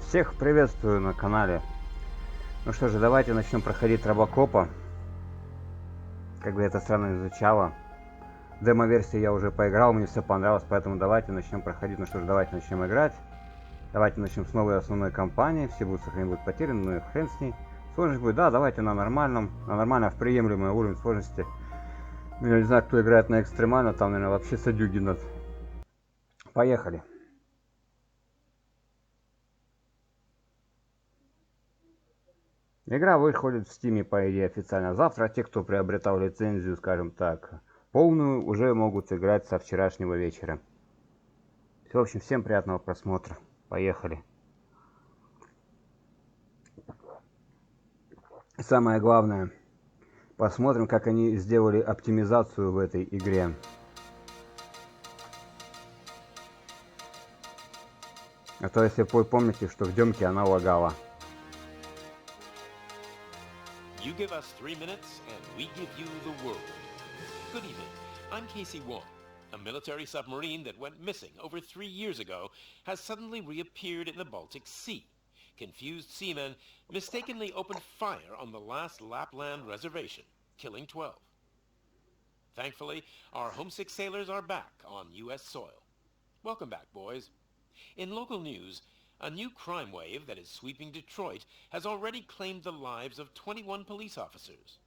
Всех приветствую на канале. Ну что же, давайте начнем проходить ROBOCOP. Как бы это странно изучало. Демо-версии я уже поиграл, мне все понравилось, поэтому давайте начнем проходить. Ну что ж, давайте начнем играть. Давайте начнем с новой основной кампании. Все будут сохранены, будут потеряны, ну и хрен с ней. Сложность будет, да, давайте на нормальном, в приемлемый уровень сложности. Я не знаю, кто играет на экстремально, там, наверное, вообще садюги над. Поехали. Игра выходит в Steam, по идее, официально завтра. Те, кто приобретал лицензию, скажем так, полную, уже могут играть со вчерашнего вечера. В общем, всем приятного просмотра. Поехали. Самое главное, посмотрим, как они сделали оптимизацию в этой игре. А то, если вы помните, что в демке она лагала. You give us 3 minutes, and we give you the world. Good evening. I'm Casey Wong. A military submarine that went missing over 3 years ago has suddenly reappeared in the Baltic Sea. Confused seamen mistakenly opened fire on the last Lapland reservation, killing 12. Thankfully, our homesick sailors are back on U.S. soil. Welcome back, boys. In local news, a new crime wave that is sweeping Detroit has already claimed the lives of 21 police officers.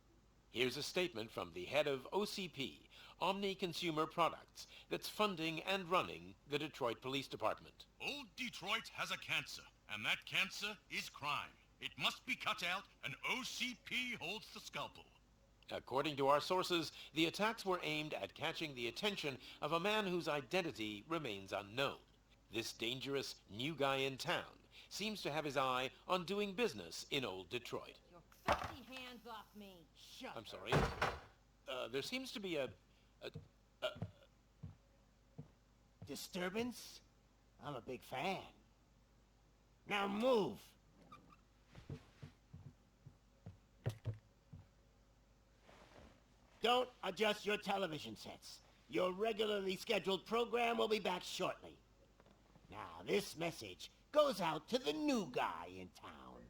Here's a statement from the head of OCP, Omni Consumer Products, that's funding and running the Detroit Police Department. Old Detroit has a cancer, and that cancer is crime. It must be cut out, and OCP holds the scalpel. According to our sources, the attacks were aimed at catching the attention of a man whose identity remains unknown. This dangerous new guy in town seems to have his eye on doing business in old Detroit. Your filthy hands off me. Shut I'm sorry. There seems to be a Disturbance? I'm a big fan. Now move! Don't adjust your television sets. Your regularly scheduled program will be back shortly. Now, this message goes out to the new guy in town.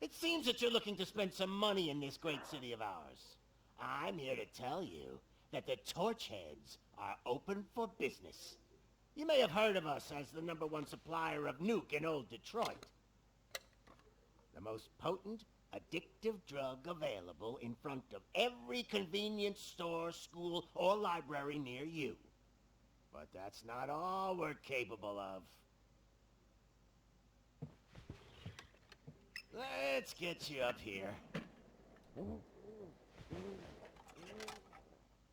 It seems that you're looking to spend some money in this great city of ours. I'm here to tell you that the Torchheads are open for business. You may have heard of us as the #1 supplier of nuke in old Detroit. The most potent, addictive drug available in front of every convenience store, school, or library near you. But that's not all we're capable of. Let's get you up here.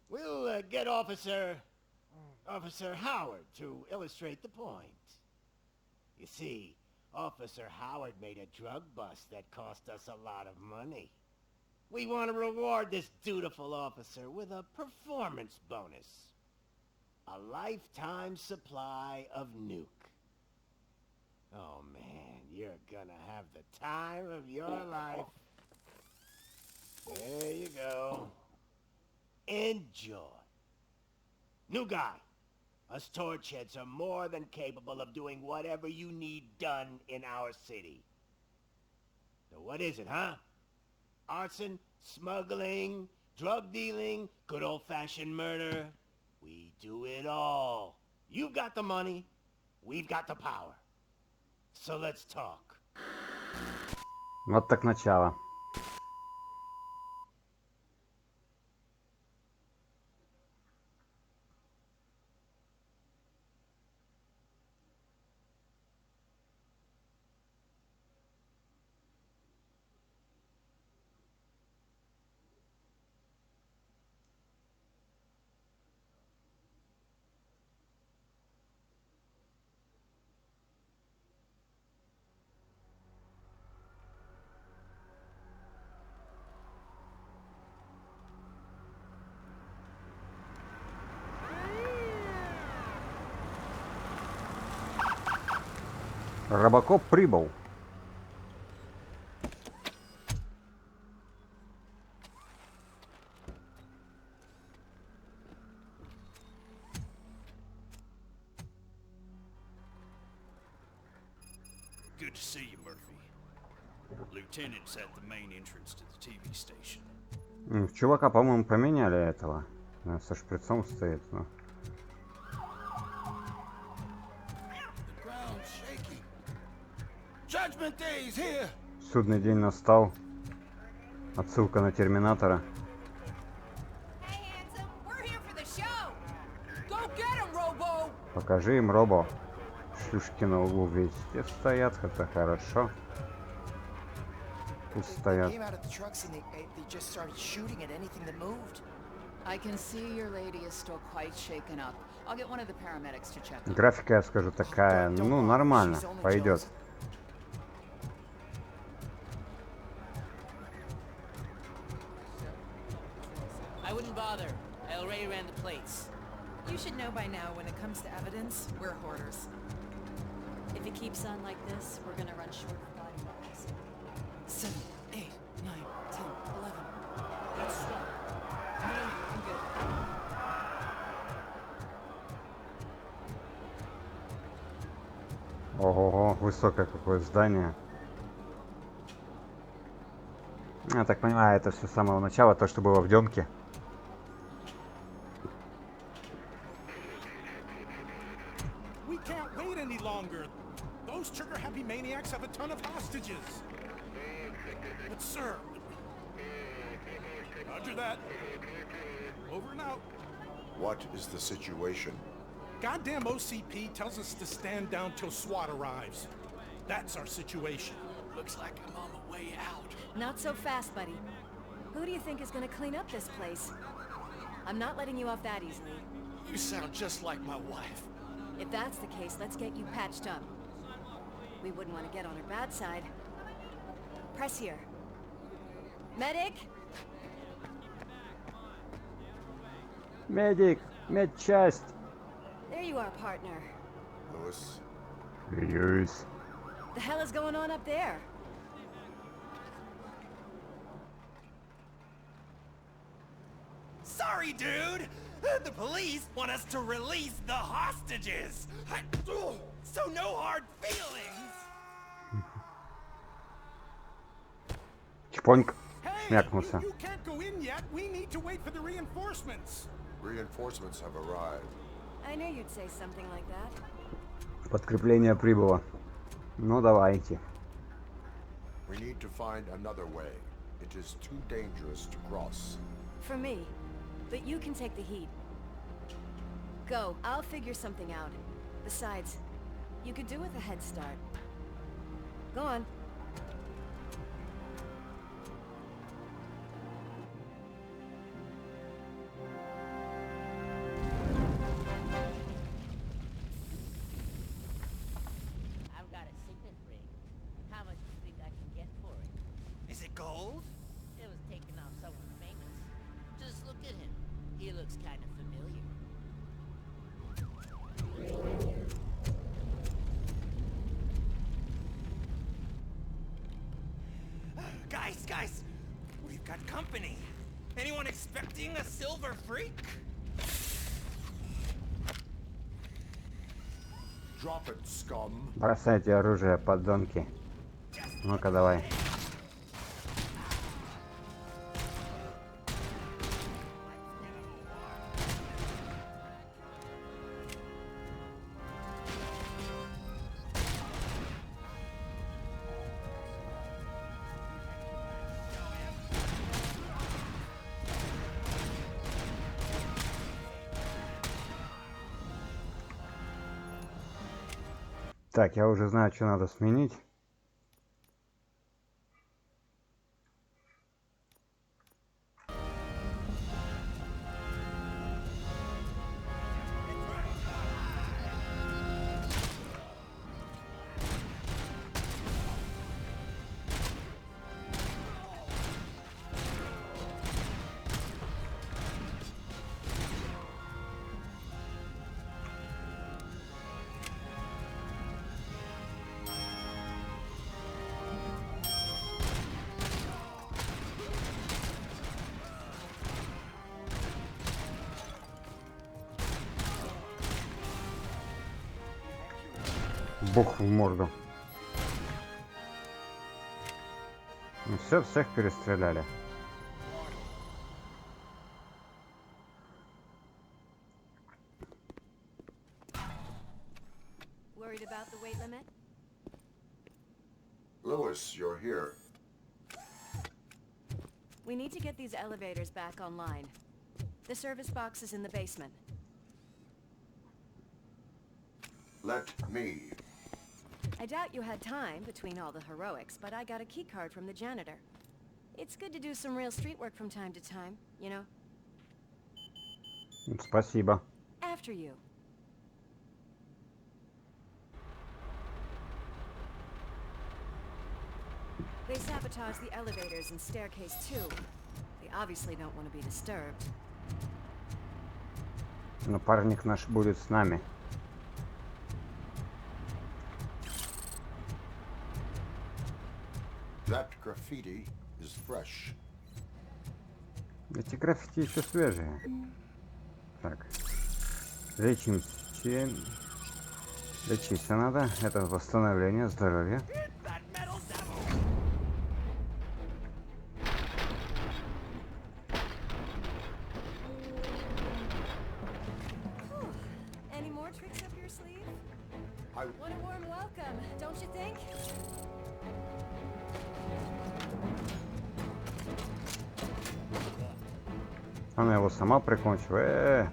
We'll get Officer Howard to illustrate the point. You see, Officer Howard made a drug bust that cost us a lot of money. We want to reward this dutiful officer with a performance bonus. A lifetime supply of nuke. Oh man, you're gonna have the time of your life. There you go. Enjoy. New guy. Us Torchheads are more than capable of doing whatever you need done in our city. So what is it, huh? Arson, smuggling, drug dealing, good old-fashioned murder. We do it all. You've got the money, we've got the power. So let's talk. Вот так начало. ROBOCOP прибыл. Good Good to see you, Murphy. Lieutenant's at the main entrance to the TV station. Чувака, по-моему, поменяли этого. Со шприцом стоит, но... Судный день настал. Отсылка на Терминатора. Покажи им, Робо. Шлюшки на углу везде стоят, это хорошо. Пусть стоят. Графика, я скажу, такая, ну, нормально, пойдет. You should know by now, when it comes to evidence, we're hoarders. If it keeps on like this, we're gonna run short of body parts. 7, 8, 9, 10, 11. Let's stop. No, I'm good. Ого-го, высокое какое здание. Я так понимаю, это все с самого начала, то, что было в Демке. Those trigger-happy maniacs have a ton of hostages. But sir... Roger that. Over and out. What is the situation? Goddamn OCP tells us to stand down till SWAT arrives. That's our situation. Looks like I'm on the way out. Not so fast, buddy. Who do you think is gonna clean up this place? I'm not letting you off that easily. You sound just like my wife. If that's the case, let's get you patched up. We wouldn't want to get on her bad side. Press here. Medic? Медик, медчасть. There you are, partner. Lewis? Yes. The hell is going on up there? Sorry, dude! The police want us to release the hostages! So no hard feelings! Чпоньк. Hey, Шмякнулся. you can't go in yet. We need to wait for the reinforcements. Reinforcements have arrived. I knew you'd say something like that. Подкрепление прибыло. Ну давайте. We need to find another way. It is too dangerous to cross. For me. But you can take the heat. Go. I'll figure something out. Besides, you could do with a head start. Go on. I've got a signet ring. How much do you think I can get for it? Is it gold? It was taken off someone famous. Just look at him. He looks kind of familiar. Guys, we've got company. Anyone expecting a silver freak? Drop it, scum. Бросайте оружие, подонки. Ну-ка, давай. Так, я уже знаю, что надо сменить. Бог в морду. Ну все, всех перестреляли. Worried about the weight limit? Lewis, you're here. We need to get these elevators back online. The service box is in the basement. Let me. I doubt you had time between all the heroics, but I got a key card from the janitor. It's good to do some real street work from time to time, you know? Спасибо. After you. They sabotage the elevators and staircase too. They obviously don't want to be disturbed. Напарник наш будет с нами. That graffiti is fresh. Эти граффити еще свежие. Так. Лечимся. Лечиться надо. Это восстановление здоровья. Any more tricks up your sleeve? What a warm welcome, don't you think? Она его сама прикончила.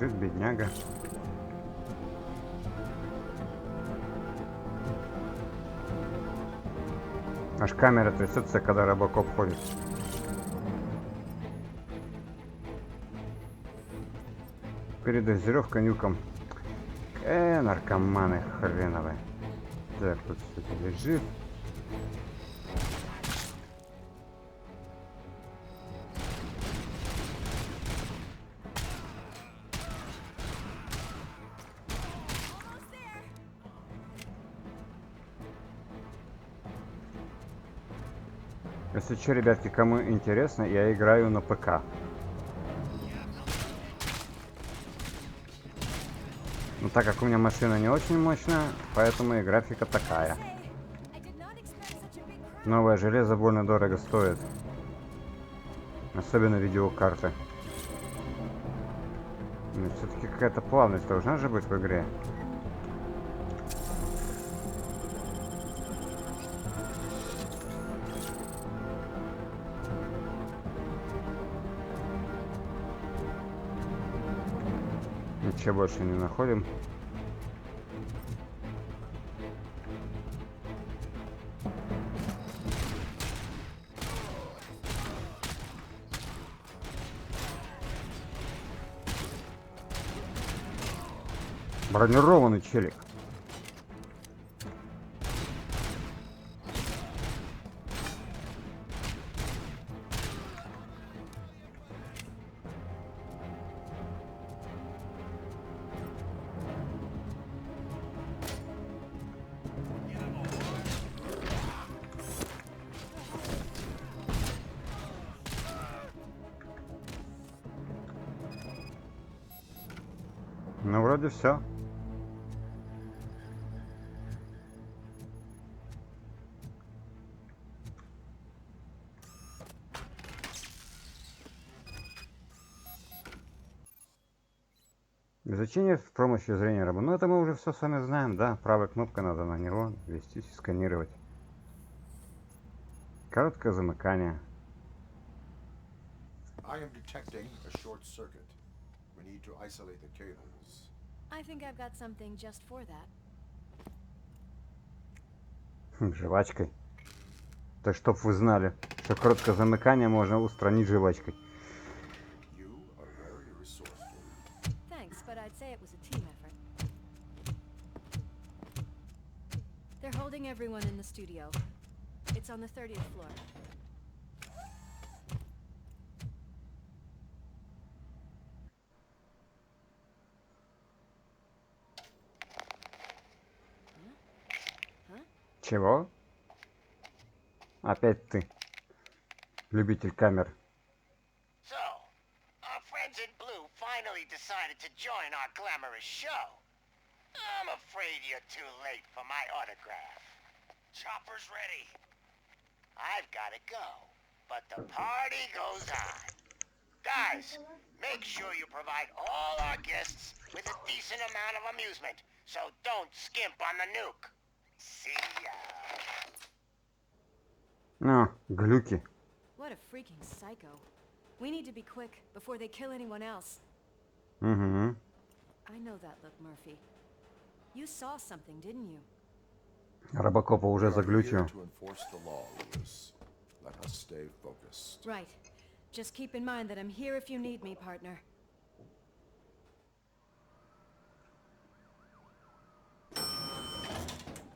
Лежит бедняга. Аж камера трясется, когда робокоп ходит. Передозировка нюком. Наркоманы хреновые. Так, тут что-то лежит. Если что, ребятки, кому интересно, я играю на ПК. Но так как у меня машина не очень мощная, поэтому и графика такая. Новое железо больно дорого стоит. Особенно видеокарты. Но все-таки какая-то плавность должна же быть в игре. Ничего больше не находим. Бронированный челик. Ну, вроде все. Изучение с помощью зрения раба. Ну, это мы уже все сами знаем, да. Правой кнопкой надо на него вестись и сканировать. Короткое замыкание. I am detecting a short circuit. We need to isolate the cables. I think I've got something just for that. Жвачкой. Так чтоб вы знали, что короткое замыкание можно устранить жвачкой. You are very resourceful. Thanks, but I'd say it was a team effort. They're holding everyone in the studio. It's on the 30th floor. Чего? Опять ты, любитель камер. So, our friends in blue finally decided to join our glamorous show. I'm afraid you're too late for my autograph. Chopper's ready. I've got to go, but the party goes on. Guys, make sure you provide all our guests with a decent amount of amusement, so don't skimp on the nuke. See ya. А, глюки. What a freaking psycho. We need to be quick before they kill anyone else. Угу. I know that look, Murphy. You saw something, didn't you? Робокопа уже заглючил. To enforce the law, Lewis. Let us stay focused. Right. Just keep in mind that I'm here if you need me, partner.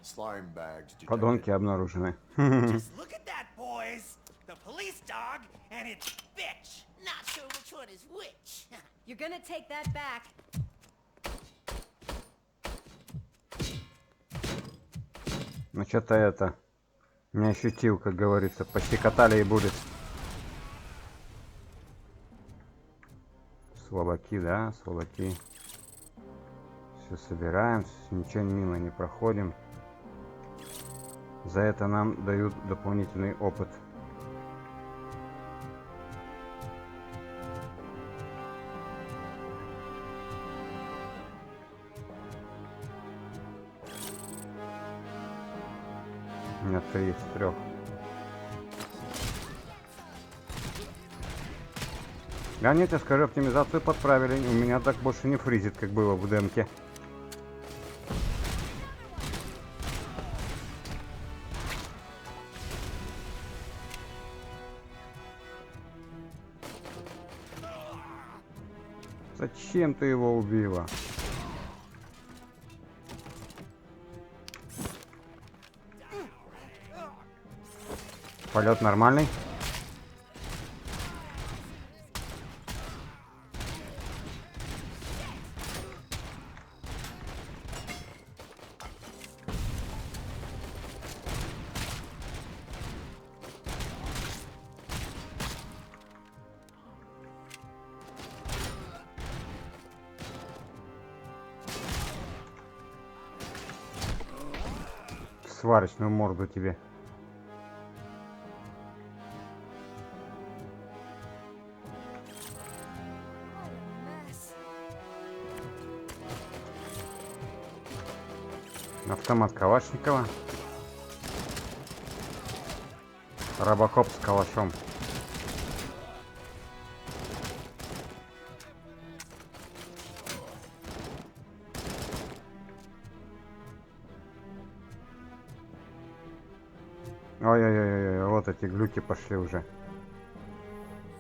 Slime bags detected. Подонки обнаружены. Just look at that, boys. The police dog and its bitch. Not sure which one is which. You're gonna take that back. Ну что-то это не ощутил, как говорится, пощекотали и будет. Слабаки, да, слабаки. Все собираем, ничего мимо не проходим. За это нам дают дополнительный опыт. У меня 3 из 3. Да нет, я скажу, оптимизацию подправили. У меня так больше не фризит, как было в демке. Зачем ты его убила? Полет нормальный? Сварочную морду тебе. Автомат Калашникова. Робокоп с калашом. Ой-ой-ой, вот эти глюки пошли уже.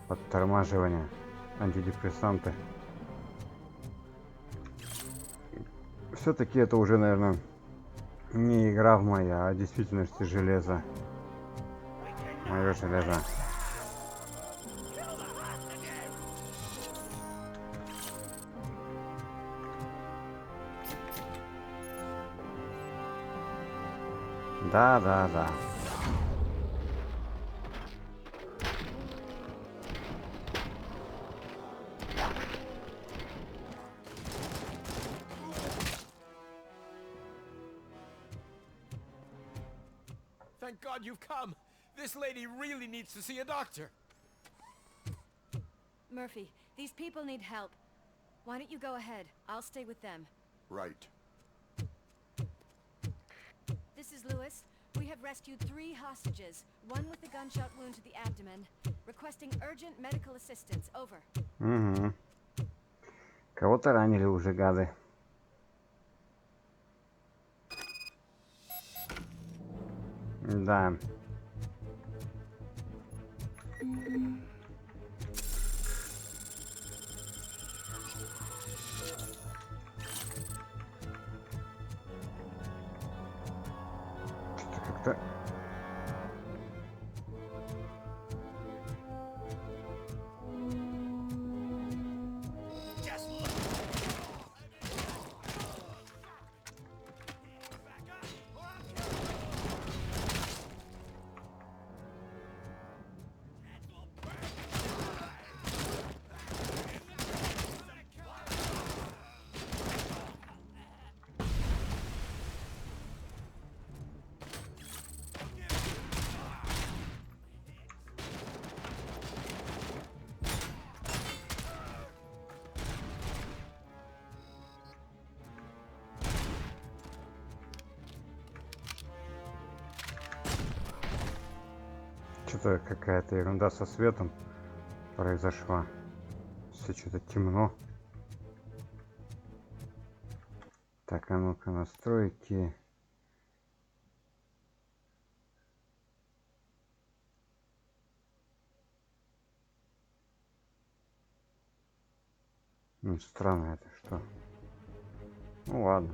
Подтормаживание. Антидепрессанты. Все-таки это уже, наверное, не игра в моя, а в действительности железо. Мое железо. Да. Thank God you've come. This lady really needs to see a doctor. Murphy, these people need help. Why don't you go ahead? I'll stay with them. Right. This is Lewis. We have rescued 3 hostages, one with a gunshot wound to the abdomen, requesting urgent medical assistance. Over. Угу. Кого-то ранили уже, гады. Да. Что-то как-то что-то какая-то ерунда со светом произошла. Все что-то темно. Так, а ну-ка, настройки. Ну, странно это что. Ну ладно.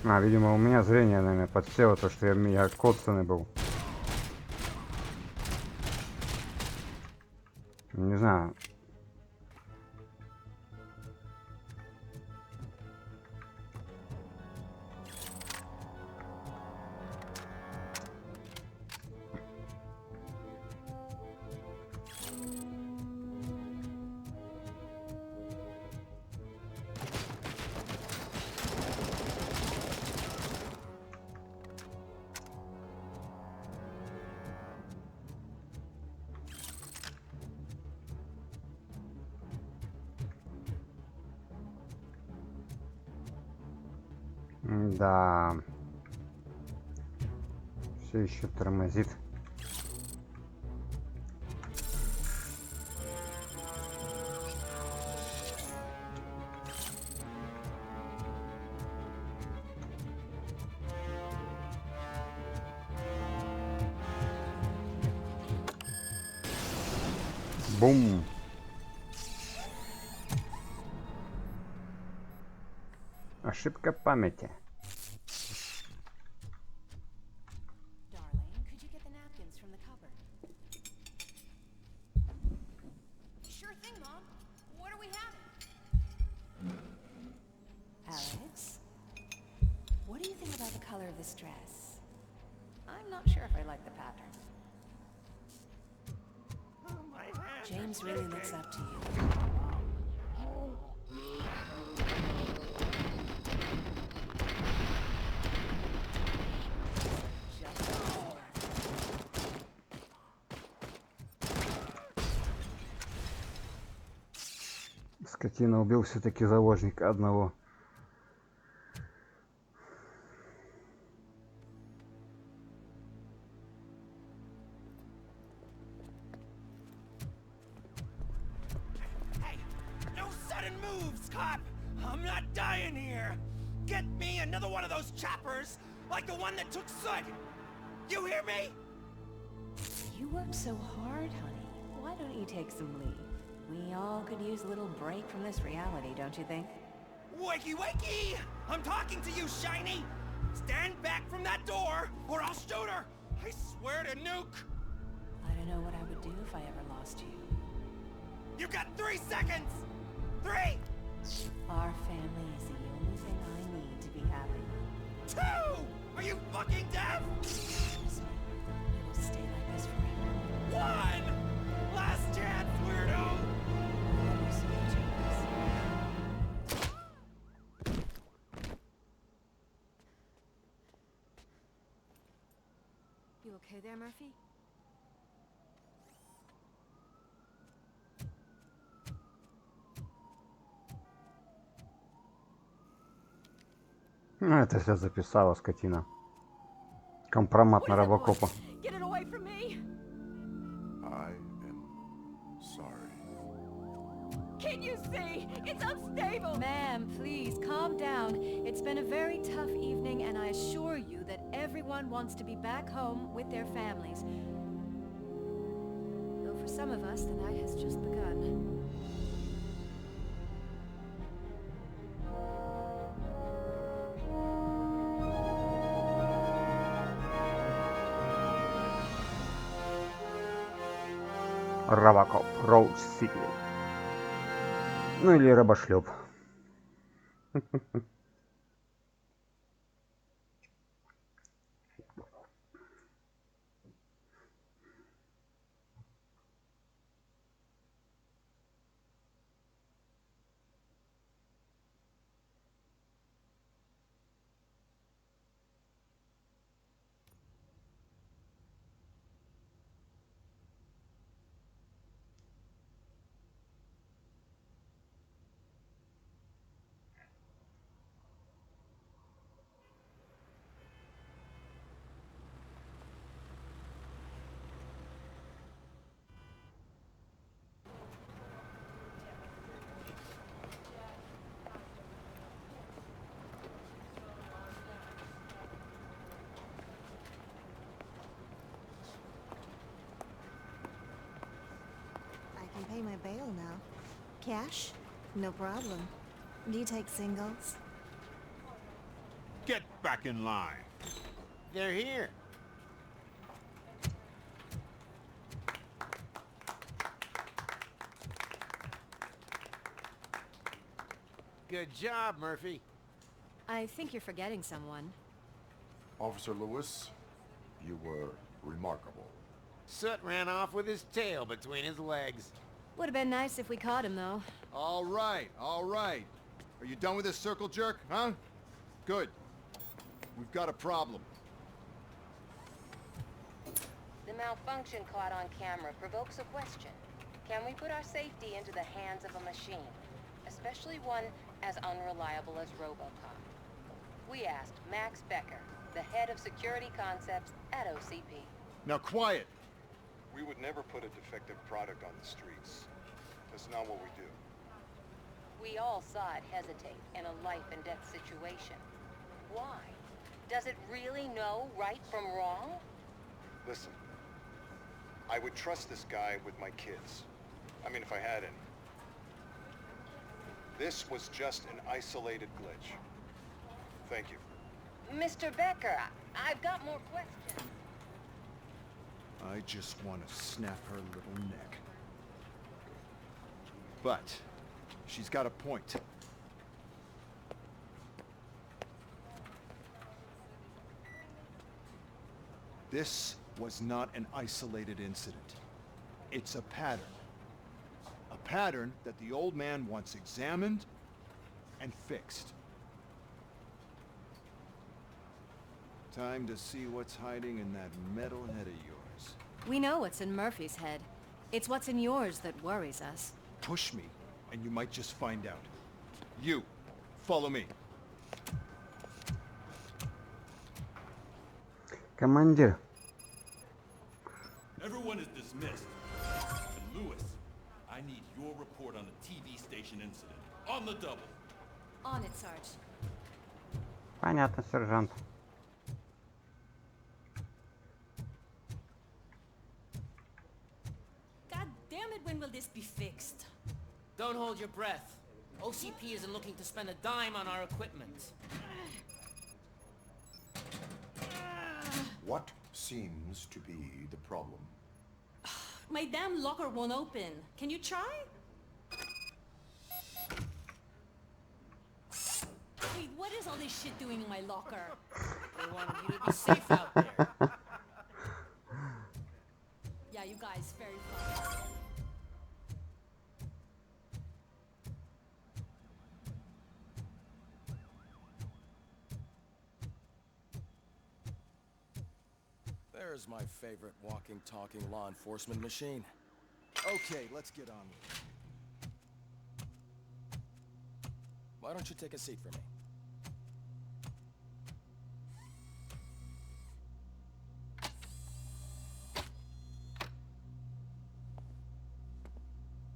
А, видимо, у меня зрение, наверное, подсело, то, что я коцанный был. Не знаю. Да. Все еще тормозит. Бум. Ошибка памяти. Darling, could you get the napkins from the cupboard? Sure thing, Mom. What are we having? Alex, what do you think about the color of this dress? I'm not sure if I like the pattern. James really looks up to you. Скотина, убил все-таки заложника одного. Hey, no sudden moves, cop! I'm not dying here! Get me another one of those choppers, like the one that took Soot! You hear me? You work so hard, honey. Why don't you take some leave? We all could use a little break from this reality, don't you think? Wakey wakey! I'm talking to you, Shiny! Stand back from that door, or I'll shoot her! I swear to nuke! I don't know what I would do if I ever lost you. You got 3 seconds! 3! Our family is the only thing I need to be happy. 2! Are you fucking deaf? Promise me, we will stay like this forever. 1! Last chance, weirdo! I love you so much, Alex. You okay there, Murphy? Ну, это все записала, скотина. Компромат на робокопа. Get it away from me! I am sorry. Can you see? It's unstable! Ma'am, please, calm down. It's been a very tough evening, and I assure you that everyone wants to be back home with their families. Feel for some of us, the night has just begun. ROBOCOP, Road City. Ну или рабошлеп. I can pay my bail now. Cash? No problem. Do you take singles? Get back in line. They're here. Good job, Murphy. I think you're forgetting someone. Officer Lewis, you were remarkable. Soot ran off with his tail between his legs. Would have been nice if we caught him, though. All right, all right. Are you done with this circle jerk, huh? Good. We've got a problem. The malfunction caught on camera provokes a question. Can we put our safety into the hands of a machine, especially one as unreliable as ROBOCOP? We asked Max Becker, the head of security concepts at OCP. Now quiet! We would never put a defective product on the streets. That's not what we do. We all saw it hesitate in a life-and-death situation. Why? Does it really know right from wrong? Listen, I would trust this guy with my kids. I mean, if I had any. This was just an isolated glitch. Thank you. Mr. Becker, I've got more questions. I just want to snap her little neck. But she's got a point. This was not an isolated incident. It's a pattern. A pattern that the old man wants examined and fixed. Time to see what's hiding in that metal head of yours. We know what's in Murphy's head. It's what's in yours that worries us. Push me, and you might just find out. You, follow me. Командир. Everyone is dismissed. And Lewis, I need your report on the TV station incident. On the double. On it, Sarge. Понятно, сержант. God damn it, when will this be fixed? Don't hold your breath. OCP isn't looking to spend a dime on our equipment. What seems to be the problem? My damn locker won't open. Can you try? Wait, what is all this shit doing in my locker? They wanted you to be safe out there. Yeah, you guys, very fun. There's my favorite walking, talking law enforcement machine. Okay, let's get on with it. Why don't you take a seat for me?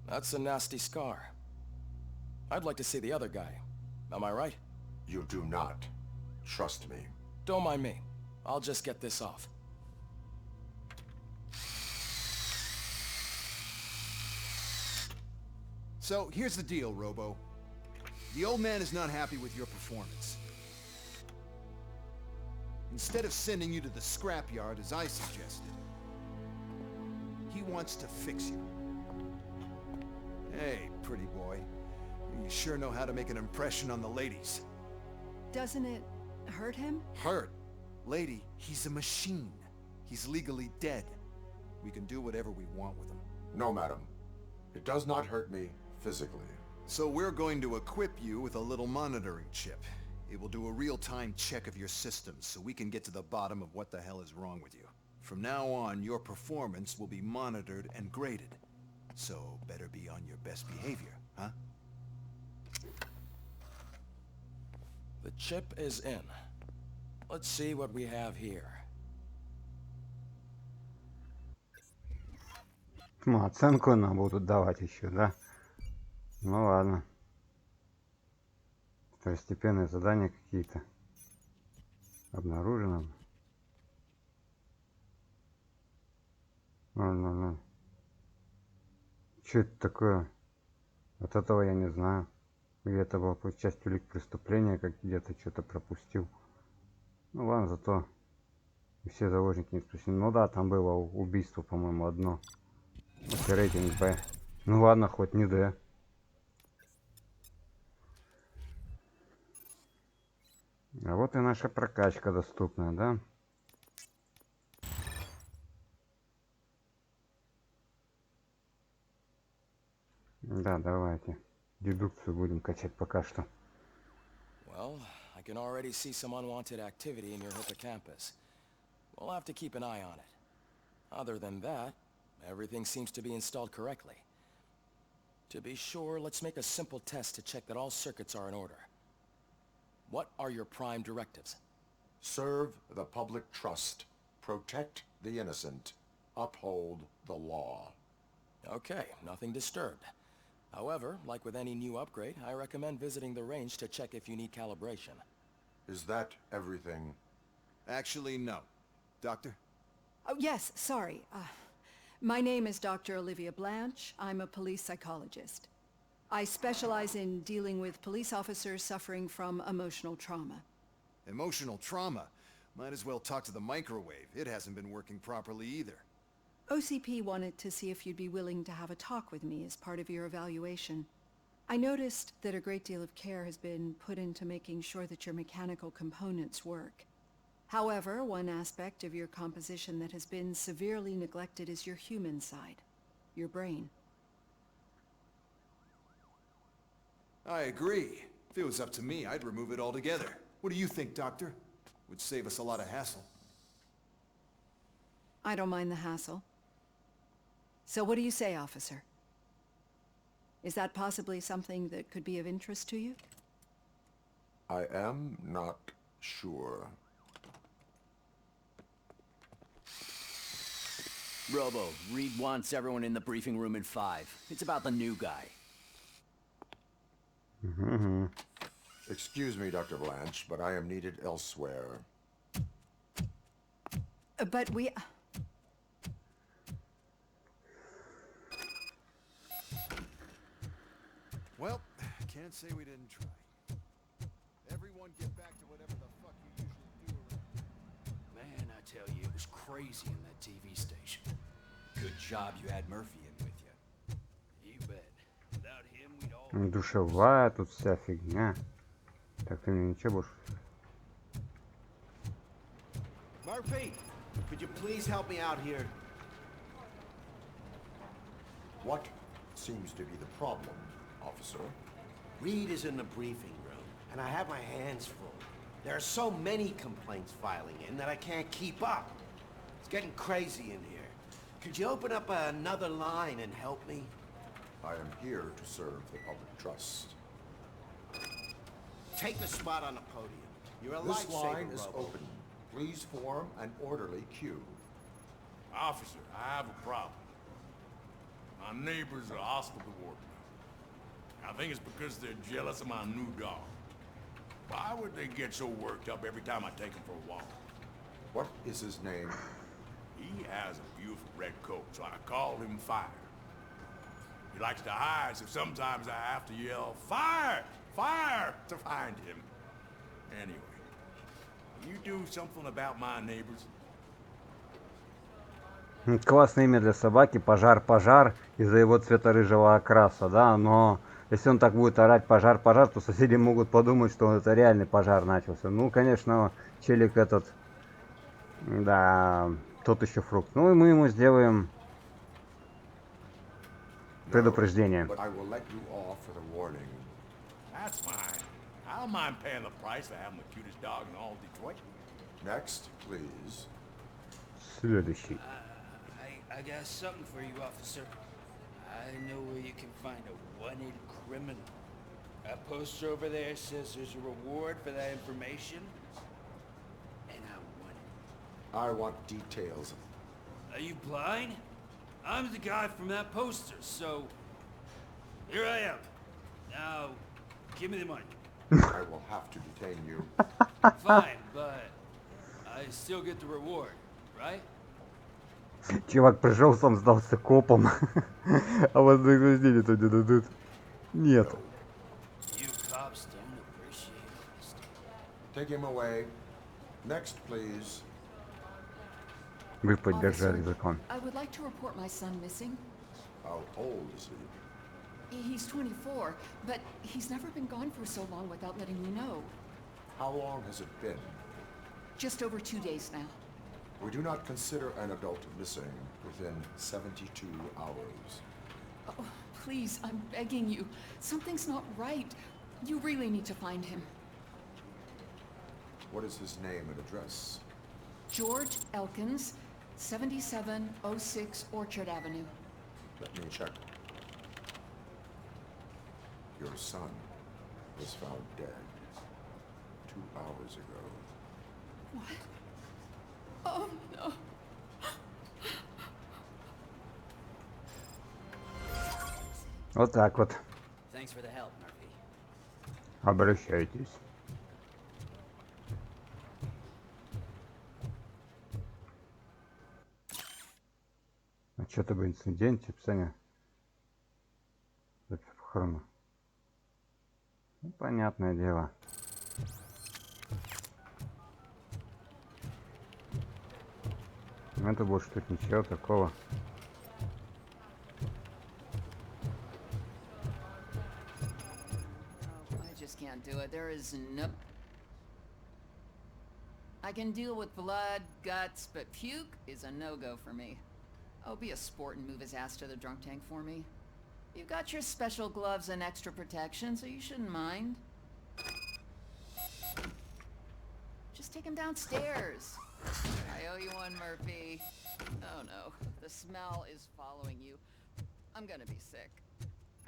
That's a nasty scar. I'd like to see the other guy. Am I right? You do not. Trust me. Don't mind me. I'll just get this off. So, here's the deal, Robo. The old man is not happy with your performance. Instead of sending you to the scrapyard as I suggested, he wants to fix you. Hey, pretty boy. You sure know how to make an impression on the ladies. Doesn't it hurt him? Hurt? Lady, he's a machine. He's legally dead. We can do whatever we want with him. No, madam. It does not hurt me physically. So we're going to equip you with a little monitoring chip. It will do a real-time check of your systems so we can get to the bottom of what the hell is wrong with you. From now on, your performance will be monitored and graded. So better be on your best behavior, huh? The chip is in. Let's see what we have here. Ну, оценку нам будут давать еще, да? Ну ладно. Второстепенные задания какие-то. Обнаружено. 000. Что это такое? Вот этого я не знаю. Где-то была часть улик преступления, как где-то что-то пропустил. Ну ладно, зато все заложники не спасены. Ну да, там было убийство, по-моему, одно. Рейтинг Б. Ну ладно, хоть не Д. А вот и наша прокачка доступная, да? Да, давайте. Дедукцию будем качать пока что. Well, I can already see some unwanted activity in your hippocampus. We'll have to keep an eye on it. Other than that, everything seems to be installed correctly. To be sure, let's make a simple test to check that all circuits are in order. What are your prime directives? Serve the public trust. Protect the innocent. Uphold the law. Okay, nothing disturbed. However, like with any new upgrade, I recommend visiting the range to check if you need calibration. Is that everything? Actually, no. Doctor? Oh, yes, sorry. My name is Dr. Olivia Blanche. I'm a police psychologist. I specialize in dealing with police officers suffering from emotional trauma. Emotional trauma? Might as well talk to the microwave. It hasn't been working properly either. OCP wanted to see if you'd be willing to have a talk with me as part of your evaluation. I noticed that a great deal of care has been put into making sure that your mechanical components work. However, one aspect of your composition that has been severely neglected is your human side, your brain. I agree. If it was up to me, I'd remove it altogether. What do you think, Doctor? Would save us a lot of hassle. I don't mind the hassle. So what do you say, officer? Is that possibly something that could be of interest to you? I am not sure. Robo, Reed wants everyone in the briefing room in 5. It's about the new guy. Excuse me, Dr. Blanche, but I am needed elsewhere. But we... Well, can't say we didn't try. Everyone get back to whatever the fuck you usually do around. Man, I tell you, it was crazy in that TV station. Good job you had Murphy in with you. You bet. Without him, we'd all... Душевая тут вся фигня. Так ты мне ничего больше. Murphy, could you please help me out here? What seems to be the problem, officer? Reed is in the briefing room, and I have my hands full. There are so many complaints filing in that I can't keep up. It's getting crazy in here. Could you open up another line and help me? I am here to serve the public trust. Take the spot on the podium. You're a This lifesaver, line is Robo. open. Please form an orderly queue. Officer, I have a problem. My neighbors are hostile toward me. I think it's because they're jealous of my new dog. Why would they get so worked up every time I take him for a walk? What is his name? He has a beautiful red coat, so I call him Fire. He likes to hide, so sometimes I have to yell, "Fire! Fire!" to find him. Anyway, will you do something about my neighbors? Классное имя для собаки. Пожар, пожар из-за его цвета-рыжего окраса, да, но если он так будет орать пожар, пожар, то соседи могут подумать, что это реальный пожар начался. Ну, конечно, челик этот, да, тот еще фрукт. Ну и мы ему сделаем предупреждение. That's fine. I don't mind paying the price for having the cutest dog in all Detroit. Next, please. Следующий. I got something for you, officer. I know where you can find a wanted criminal. That poster over there says there's a reward for that information. And I want it. I want details. Are you blind? I'm the guy from that poster, so... Here I am. Now, give me the money. I will have to detain you. Fine, but I still get the reward, right? Чувак пришел, сам сдался копом. А вознаграждение то не дадут. Нет. Take him away. Next, please. Вы поддержали закон. I would like to report my son missing. How old is he? He's 24, but he's never been gone for so long without letting me know. How long has it been? Just over 2 days now. We do not consider an adult missing within 72 hours. Oh, please, I'm begging you. Something's not right. You really need to find him. What is his name and address? George Elkins, 7706 Orchard Avenue. Let me check. Your son was found dead 2 hours ago. What? Oh, no. Вот так вот. Thanks for the help, Murphy. Обращайтесь. А что-то бы инцидент, описание. Похорона. Ну, понятное дело. Это больше тут ничего такого. I just can't do it. There is no... I can deal with blood, guts, but puke is a no-go for me. Oh, be a sport and move his ass to the drunk tank for me. You've got your special gloves and extra protection, so you shouldn't mind. Just take him downstairs. I owe you one, Murphy. Oh no, the smell is following you. I'm gonna be sick.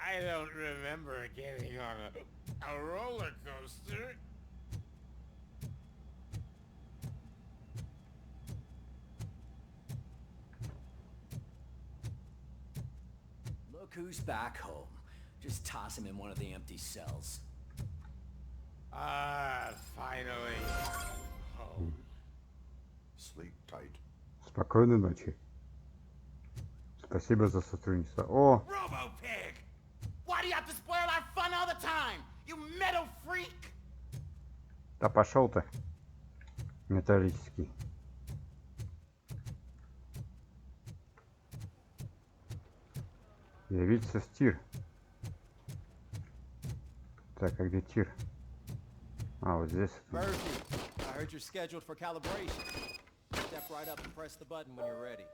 I don't remember getting on a roller coaster. Look who's back home. Just toss him in one of the empty cells. Ah, finally. Home. Sleep tight. Спокойной ночи. Спасибо за сотрудничество. О! RoboPig! Why do you have to spoil our fun all the time? You metal freak! Да пошел ты. Металлический. Явиться в тир. Так, а где тир? А, вот здесь. Murphy, I heard you're scheduled for calibration. Step right up and press the button when you're ready.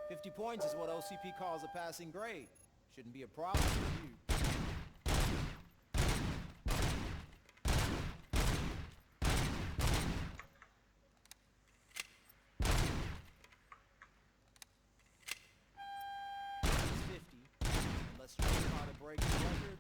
50 points is what OCP calls a passing grade. Shouldn't be a problem for you. Unless you're trying to break the record.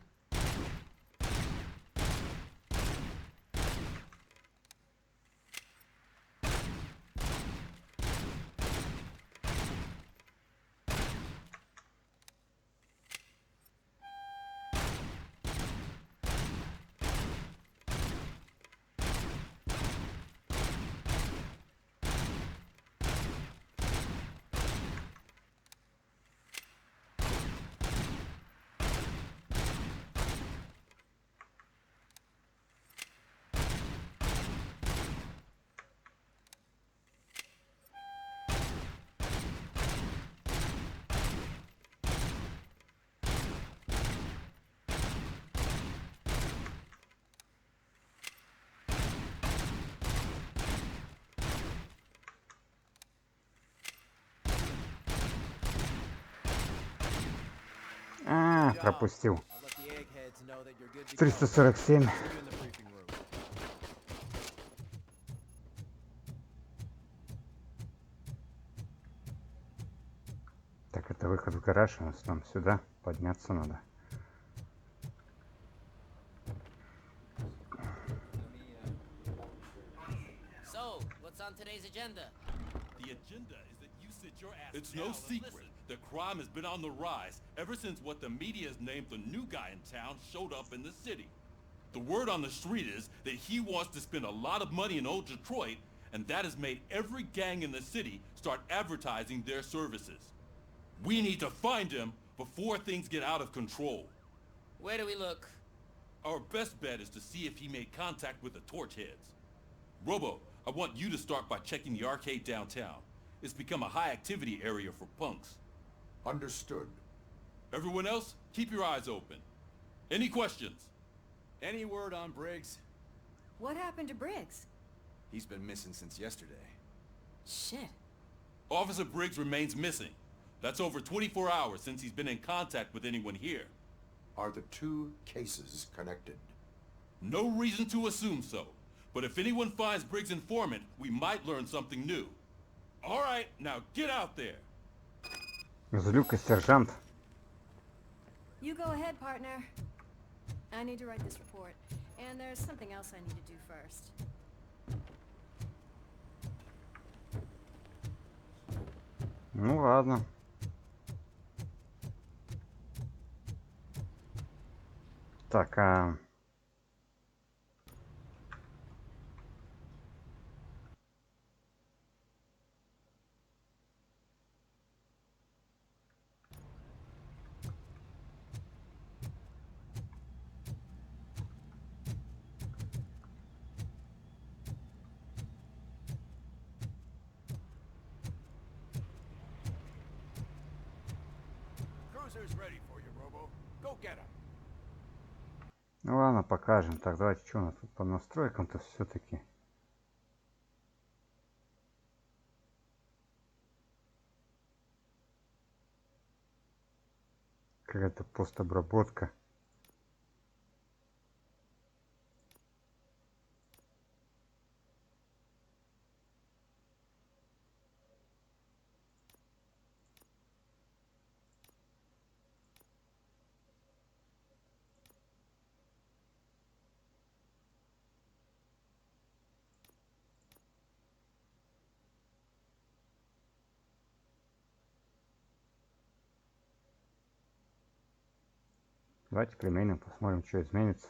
пропустил. 347. Так, это выход в гараж, у нас нам сюда подняться надо. So, what's on today's agenda? The agenda is that you sit your ass. It's no secret that crime has been on the rise ever since what the media has named the new guy in town showed up in the city. The word on the street is that he wants to spend a lot of money in old Detroit, and that has made every gang in the city start advertising their services. We need to find him before things get out of control. Where do we look? Our best bet is to see if he made contact with the torch heads. Robo, I want you to start by checking the arcade downtown. It's become a high activity area for punks. Understood. Everyone else, keep your eyes open. Any questions? Any word on Briggs? What happened to Briggs? He's been missing since yesterday. Shit. Officer Briggs remains missing. That's over 24 hours since he's been in contact with anyone here. Are the two cases connected? No reason to assume so. But if anyone finds Briggs' informant, we might learn something new. All right, now get out there. Злюка, сержант. You go ahead, partner. I need to write this report, and there's something else I need to do first. Ну ладно. Так, Cruiser's ready for you, Robo. Go get him. ну ладно, покажем. Так, давайте, что у нас тут по настройкам-то все-таки. Какая-то постобработка. Давайте применим, посмотрим, что изменится.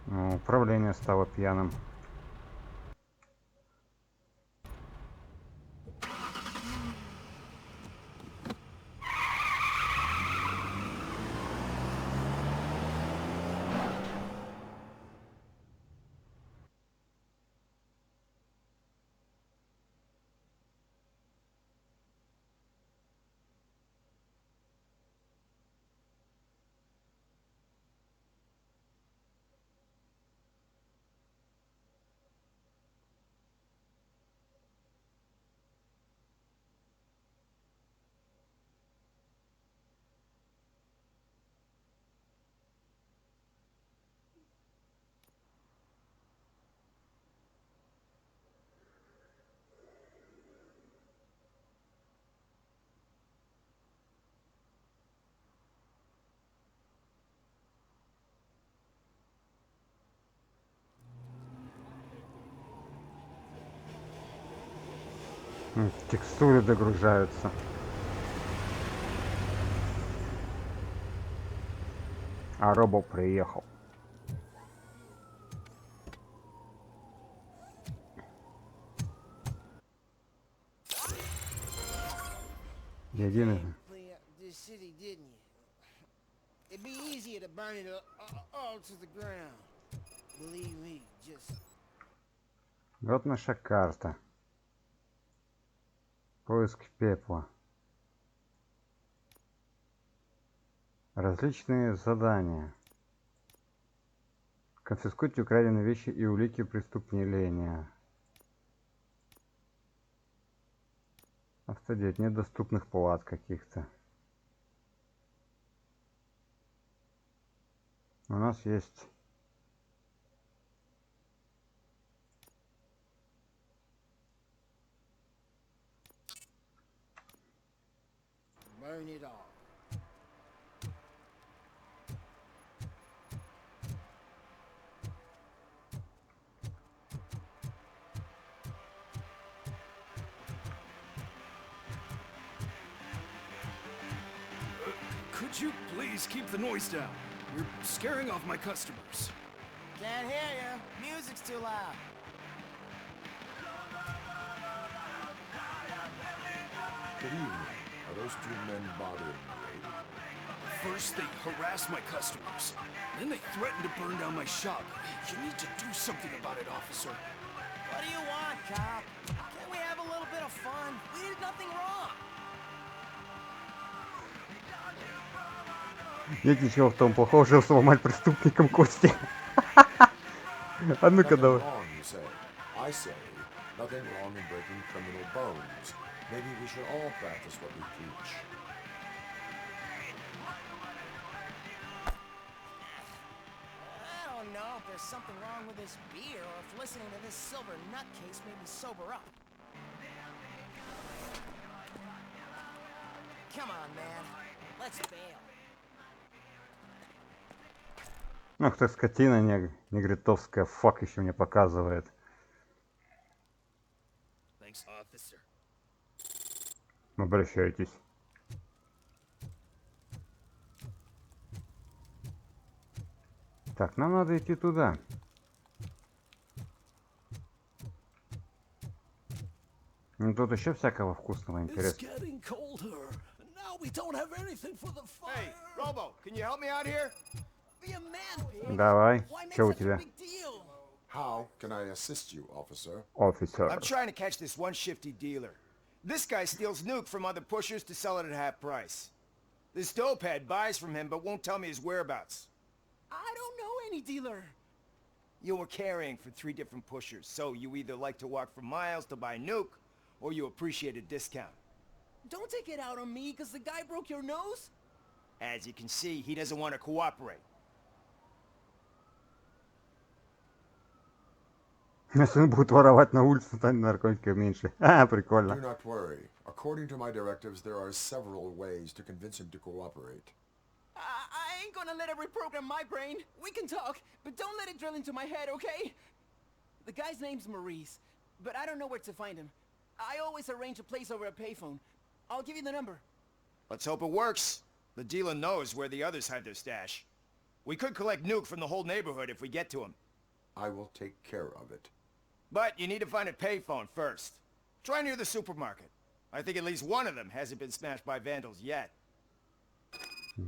Управление стало пьяным. Текстуры догружаются. А робо приехал. Единый. Вот наша карта. Поиск пепла. Различные задания. Конфискуйте украденные вещи и улики преступления. Автодеть, нет доступных плат каких-то. У нас есть... Burn it all. Could you please keep the noise down? You're scaring off my customers. Can't hear you. Music's too loud. Good evening. Are those two men bothering you? First, they harass my customers. Then they threaten to burn down my shop. You need to do something about it, officer. What do you want, cop? Can't we have a little bit of fun? We did nothing wrong. Нет ничего в том плохого, чтобы сломать преступникам кости. А ну-ка давай. I say, nothing wrong in breaking criminal bones. Maybe we should all practice what we preach. I don't know if there's something wrong with this beer or if listening to this silver nutcase made me sober up. Come on, man. Let's bail. Ах ты скотина негритовская, фак еще мне показывает. Thanks, officer. Обращайтесь. Так, нам надо идти туда. Ну тут еще всякого вкусного интересного. Hey, Robo, can you help me out here? Давай, что у тебя? How can I assist you, officer? Officer. I'm trying to catch this one shifty dealer. This guy steals nuke from other pushers to sell it at half price. This dopehead buys from him but won't tell me his whereabouts. I don't know any dealer. You were carrying for 3 different pushers, so you either like to walk for miles to buy nuke, or you appreciate a discount. Don't take it out on me, because the guy broke your nose? As you can see, he doesn't want to cooperate. Если он будет воровать на улице, станет наркотиков меньше. Прикольно. Do not worry. According to my directives, there are several ways to convince him to cooperate. I ain't gonna let it reprogram my brain. We can talk, but don't let it drill into my head, okay? The guy's name's Maurice, but I don't know where to find him. I always arrange a place over a payphone. I'll give you the number. Let's hope it works. The dealer knows where the others hide their stash. We could collect nuke from the whole neighborhood if we get to him. I will take care of it. But you need to find a payphone first. Try near the supermarket. I think at least one of them hasn't been smashed by vandals yet.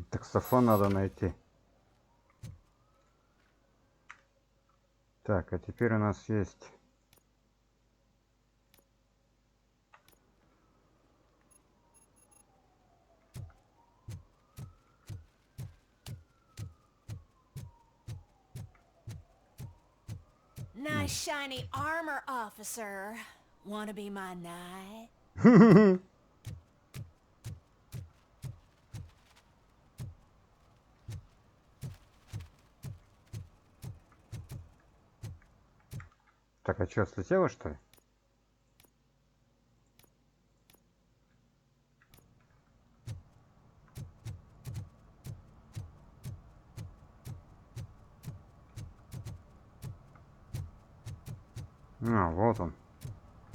Таксофон надо найти. Так, а теперь у нас есть... Nice shiny armor, officer. Wanna be my knight? Так, а что, слетело, что ли? А, вот он.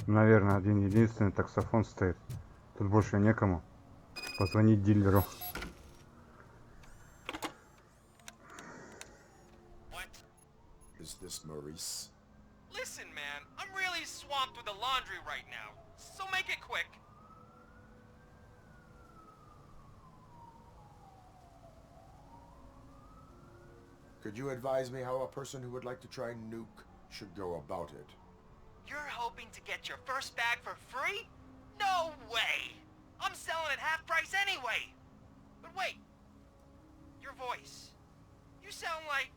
Наверное, один-единственный таксофон стоит. Тут больше некому. Позвонить дилеру. Is this Maurice? Listen, man, I'm really swamped with the laundry right now, so make it quick. Could you advise me how a person who would like to try nuke should go about it? You're hoping to get your first bag for free? No way! I'm selling at half price anyway! But wait, your voice. You sound like...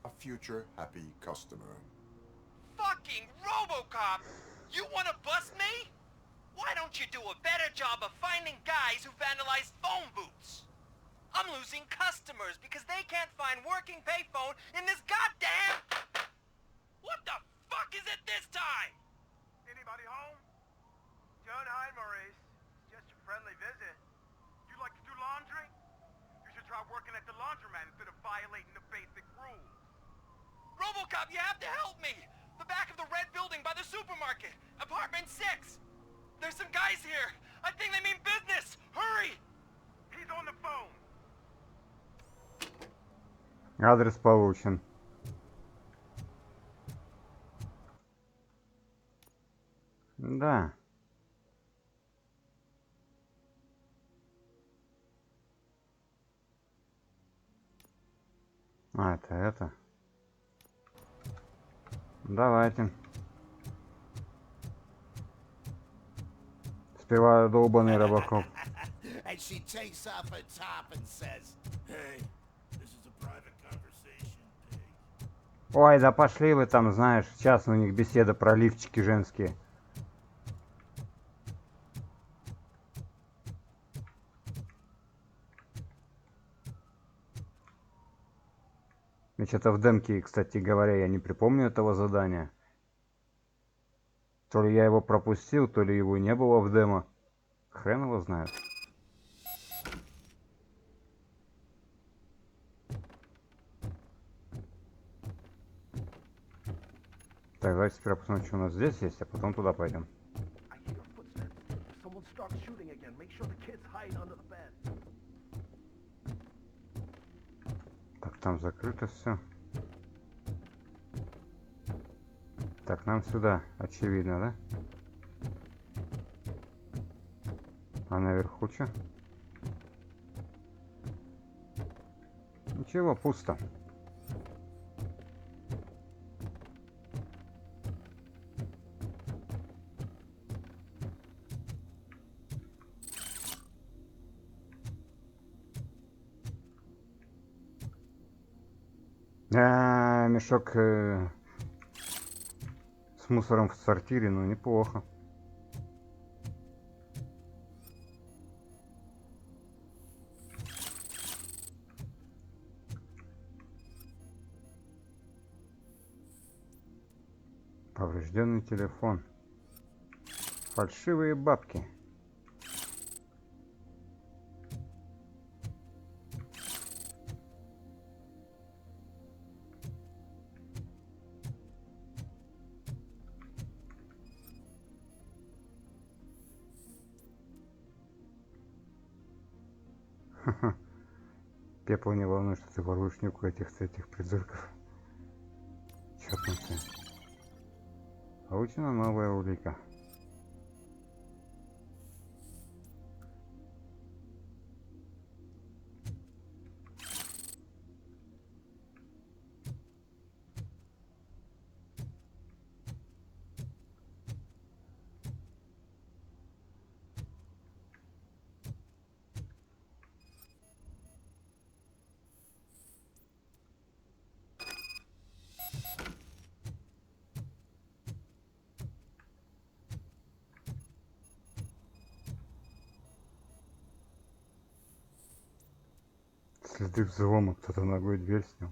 A future happy customer. Fucking ROBOCOP! You wanna bust me? Why don't you do a better job of finding guys who vandalize phone booths? I'm losing customers because they can't find working payphone in this goddamn... What the fuck is it this time? Anybody home? Don't hide, Maurice. It's just a friendly visit. You like to do laundry? You should try working at the laundromat instead of violating the basic rules. ROBOCOP, you have to help me! The back of the red building by the supermarket. Apartment 6. There's some guys here. I think they mean business. Hurry! He's on the phone. Адрес получен. Да. А, это. Давайте. Сперва долбаный робокоп. And she takes off her top and says, Hey, this is a private conversation, pig. Ой, да пошли вы там, знаешь, сейчас у них беседа про лифчики женские. И что-то в демке, кстати говоря, я не припомню этого задания. То ли я его пропустил, то ли его не было в демо. Хрен его знает. Так, давайте сперва посмотрим, что у нас здесь есть, а потом туда пойдем. Так, там закрыто все. Так, нам сюда, очевидно, да? А наверху что? Ничего, пусто. Мешок с мусором в сортире, ну неплохо. Поврежденный телефон. Фальшивые бабки. Пепла не волнует, что ты воруешь нюк у этих придурков. Чёртнуться. Получена новая улика. Следы взлома, кто-то ногой дверь снял.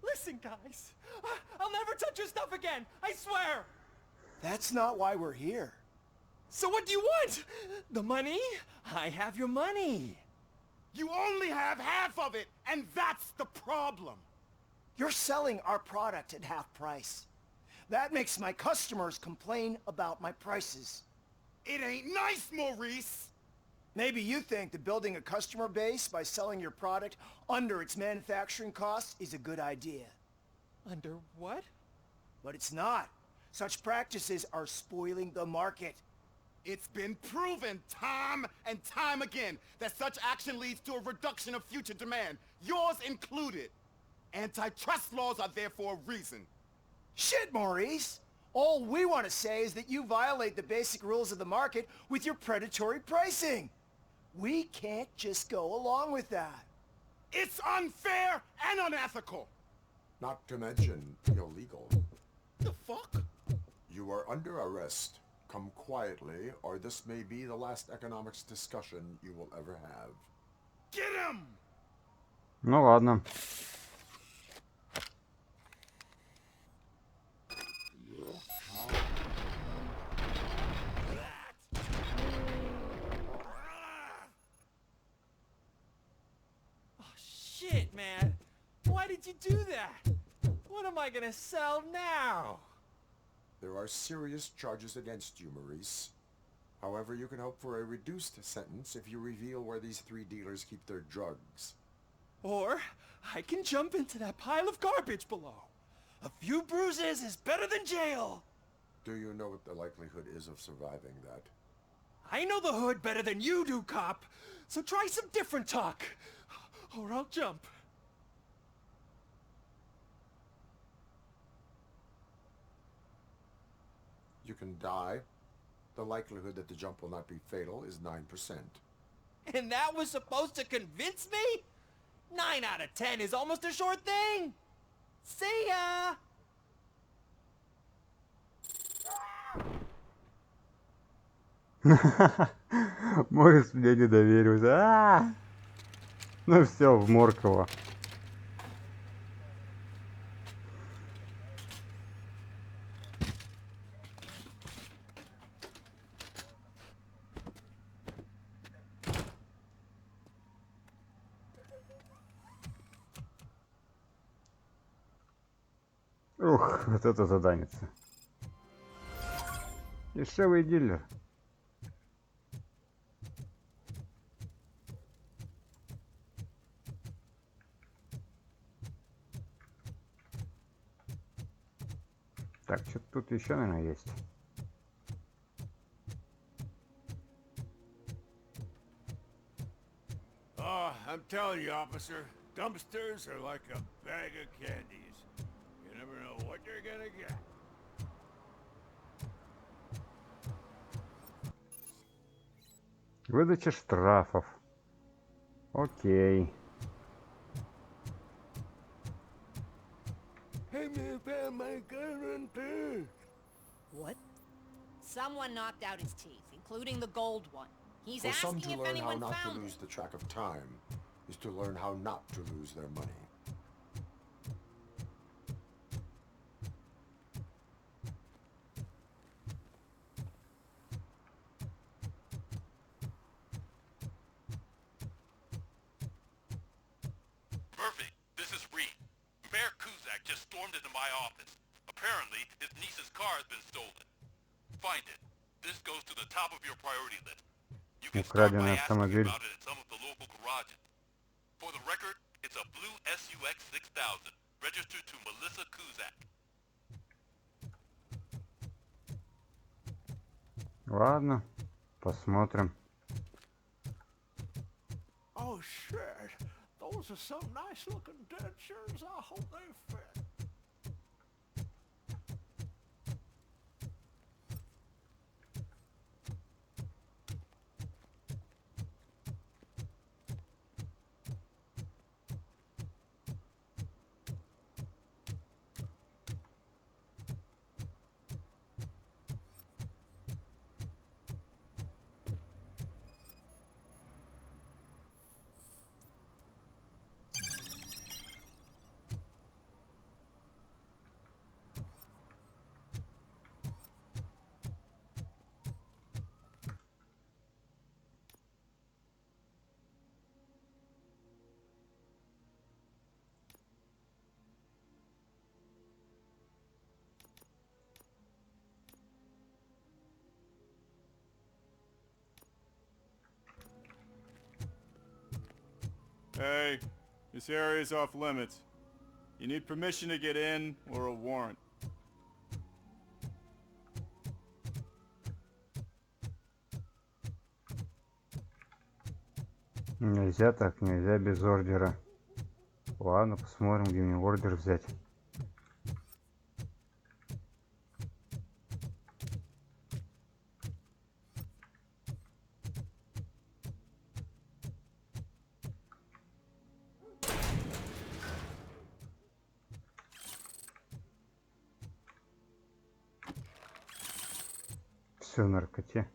Listen, guys. I'll never touch your stuff again. I swear. That's not why we're here. So what do you want? The money? I have your money. You only have half of it, and that's the problem. You're selling our product at half price. That makes my customers complain about my prices. It ain't nice, Maurice! Maybe you think that building a customer base by selling your product under its manufacturing costs is a good idea. Under what? But it's not. Such practices are spoiling the market. It's been proven time and time again that such action leads to a reduction of future demand, yours included. Antitrust laws are there for a reason. Shit, Maurice! All we want to say is that you violate the basic rules of the market with your predatory pricing. We can't just go along with that. It's unfair and unethical! Not to mention illegal. The fuck? You are under arrest. Come quietly, or this may be the last economics discussion you will ever have. Get him! Ну ладно. Shit, man! Why did you do that? What am I gonna sell now? There are serious charges against you, Maurice. However, you can hope for a reduced sentence if you reveal where these 3 dealers keep their drugs. Or I can jump into that pile of garbage below. A few bruises is better than jail. Do you know what the likelihood is of surviving that? I know the hood better than you do, cop. So try some different talk. Or I'll jump. You can die. The likelihood that the jump will not be fatal is 9%. And that was supposed to convince me? 9 out of 10 is almost a sure thing. See ya! Морис мне не доверился. Ну все, в Морково. Ух, вот это заданица. Дешевый дилер. Так, что-то тут еще, наверное, есть. Oh, I'm telling you, officer, dumpsters are like a bag of candies. You never know what you're gonna get. Выдача штрафов. Окей. What? Someone knocked out his teeth, including the gold one. He's For some, asking to if learn how anyone not to found lose it. the track of time is to learn how not to lose their money. Perfect. This is Reed. Mayor Kuzak just stormed into my office. Apparently, his niece's car has been stolen. Find it. This goes to the top of your priority list. You can start by Украденный asking автомобиль. about it at some of the local garages. For the record, it's a blue SUX 6000, registered to Melissa Kuzak. Ладно, посмотрим. Oh shit, those are some nice looking dentures. I hope they fit. Hey, this area is off limits. You need permission to get in or a warrant. Нельзя так, нельзя без ордера. Ладно, посмотрим, где мне ордер взять. Все в наркоте.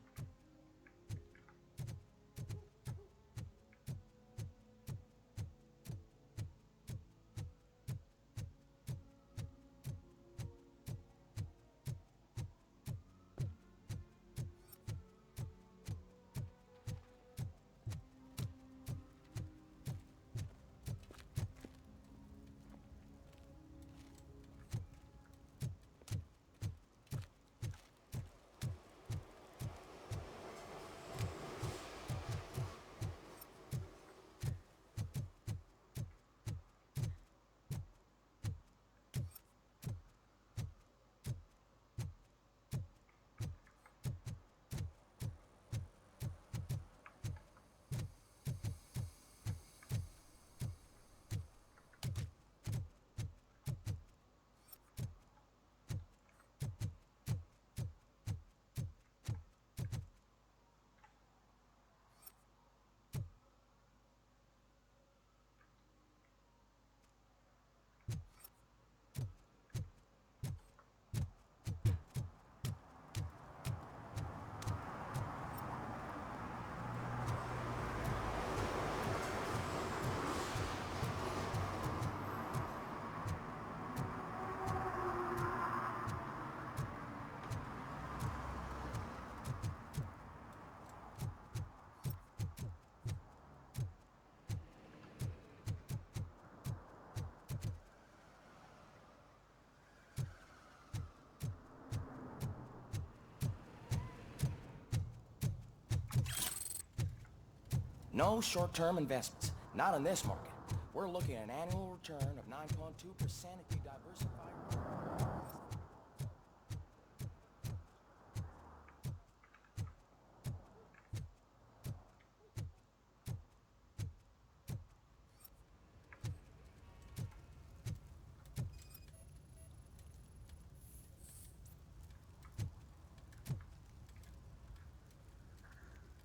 No short-term investments. Not in this market. We're looking at an annual return of 9.2% if you diversify.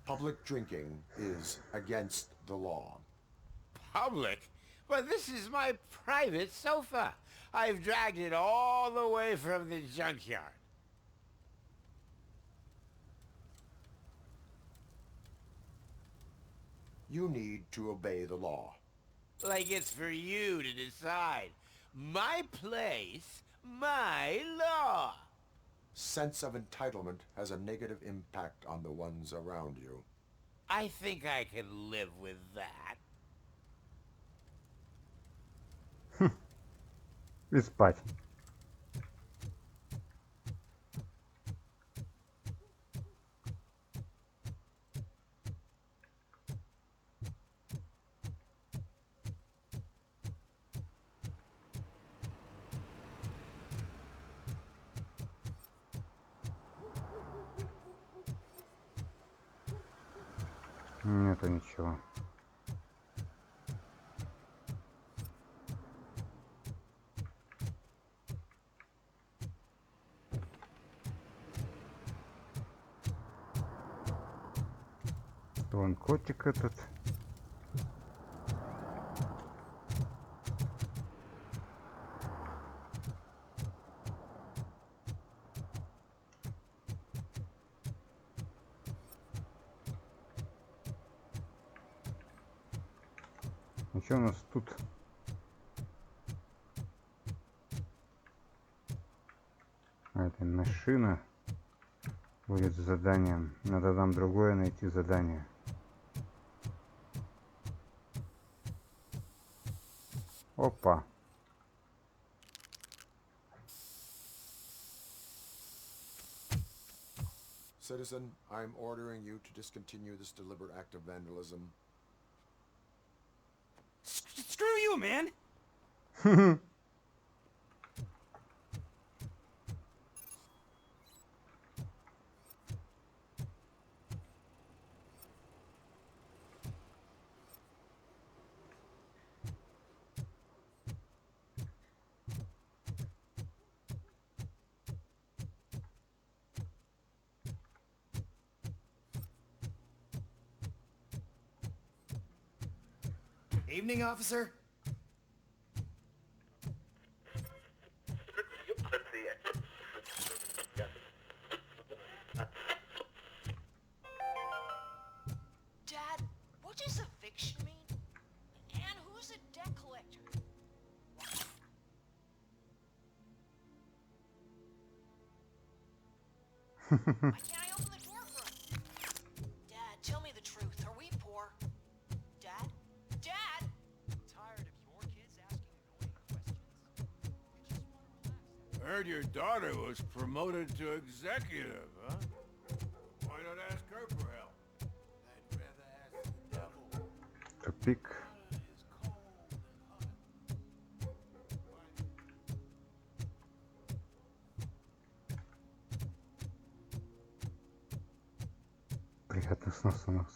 Public drinking is against the law. Public? But this is my private sofa. I've dragged it all the way from the junkyard. You need to obey the law. Like it's for you to decide. My place, my law. Sense of entitlement has a negative impact on the ones around you. I think I can live with that. И спать. Нету ничего. Вон котик этот. А что у нас тут? А, это машина будет с заданием. Надо нам другое найти задание. Опа. Citizen, I'm ordering you to discontinue this deliberate act of vandalism. man? Evening, officer. Dad, what does eviction mean? And who's a debt collector? Why can't I open the door for him? Dad, tell me the truth. Are we poor? Dad? Dad? I'm tired of your kids asking annoying questions. Heard your daughter was promoted to executive, huh? Why not ask her for help? I'd rather ask the devil. Тупик. Приятных снов, сынок.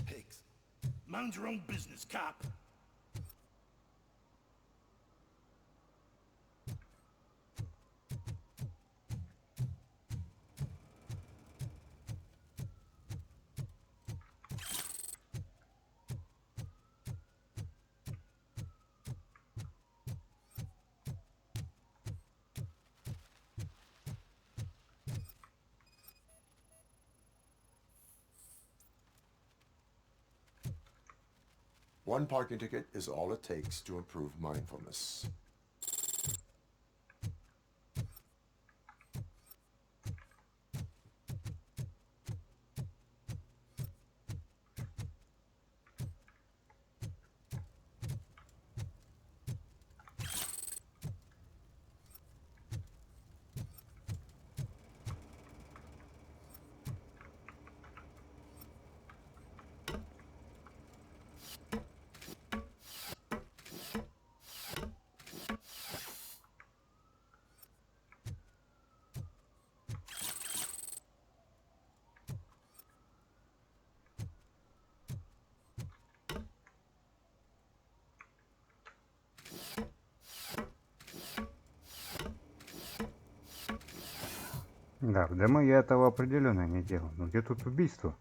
Pigs. Mind your own business, cop. One parking ticket is all it takes to improve mindfulness. Да, в демо я этого определенно не делал. Но где тут убийство?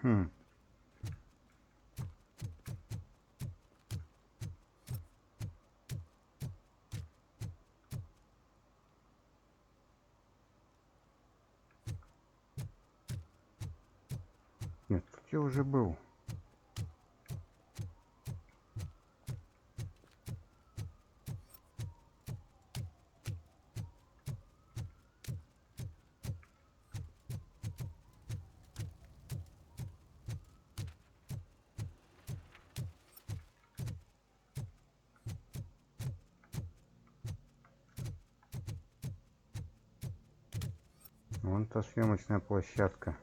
Хм. Нет, тут я уже был. Вон та съемочная площадка.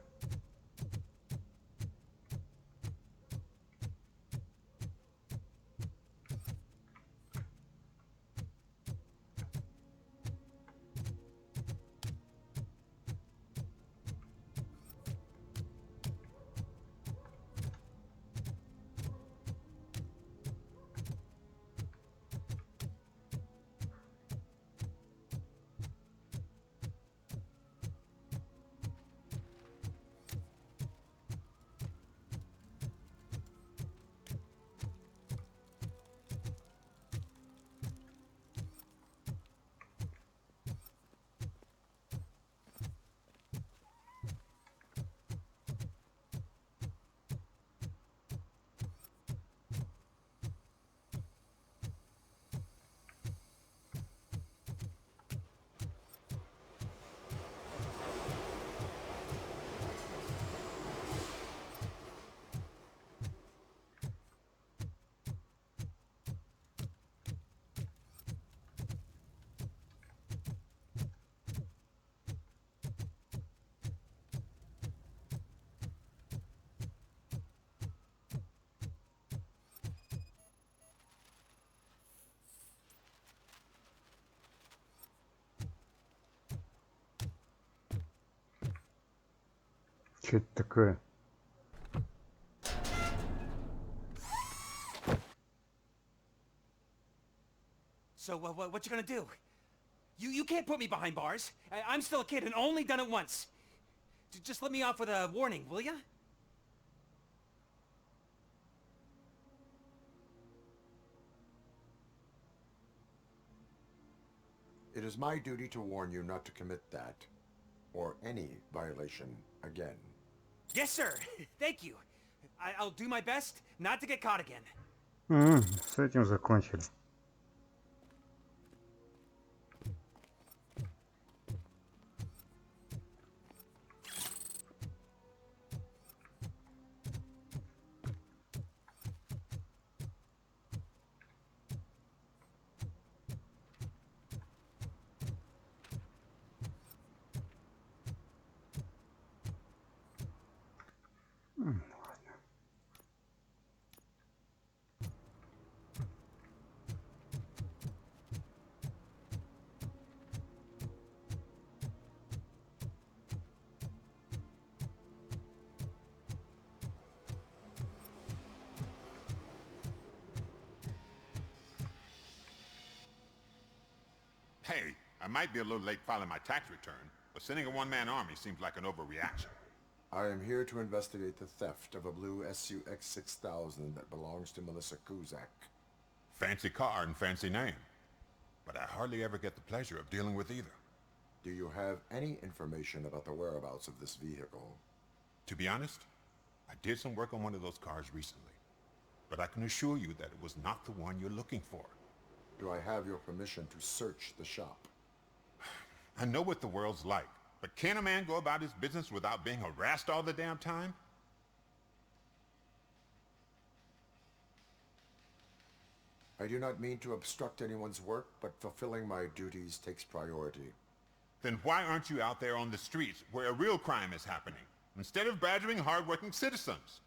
Что это такое? So, what you gonna do? You can't put me behind bars. I'm still a kid and only done it once. Just let me off with a warning, will ya? It is my duty to warn you not to commit that, or any violation, again. Yes, sir. Thank you. I'll do my best not to get caught again. С этим закончили. Hey, I might be a little late filing my tax return, but sending a one-man army seems like an overreaction. I am here to investigate the theft of a blue SUX 6000 that belongs to Melissa Kuzak. Fancy car and fancy name. But I hardly ever get the pleasure of dealing with either. Do you have any information about the whereabouts of this vehicle? To be honest, I did some work on one of those cars recently. But I can assure you that it was not the one you're looking for. Do I have your permission to search the shop? I know what the world's like, but can a man go about his business without being harassed all the damn time? I do not mean to obstruct anyone's work, but fulfilling my duties takes priority. Then why aren't you out there on the streets where a real crime is happening, instead of badgering hard-working citizens?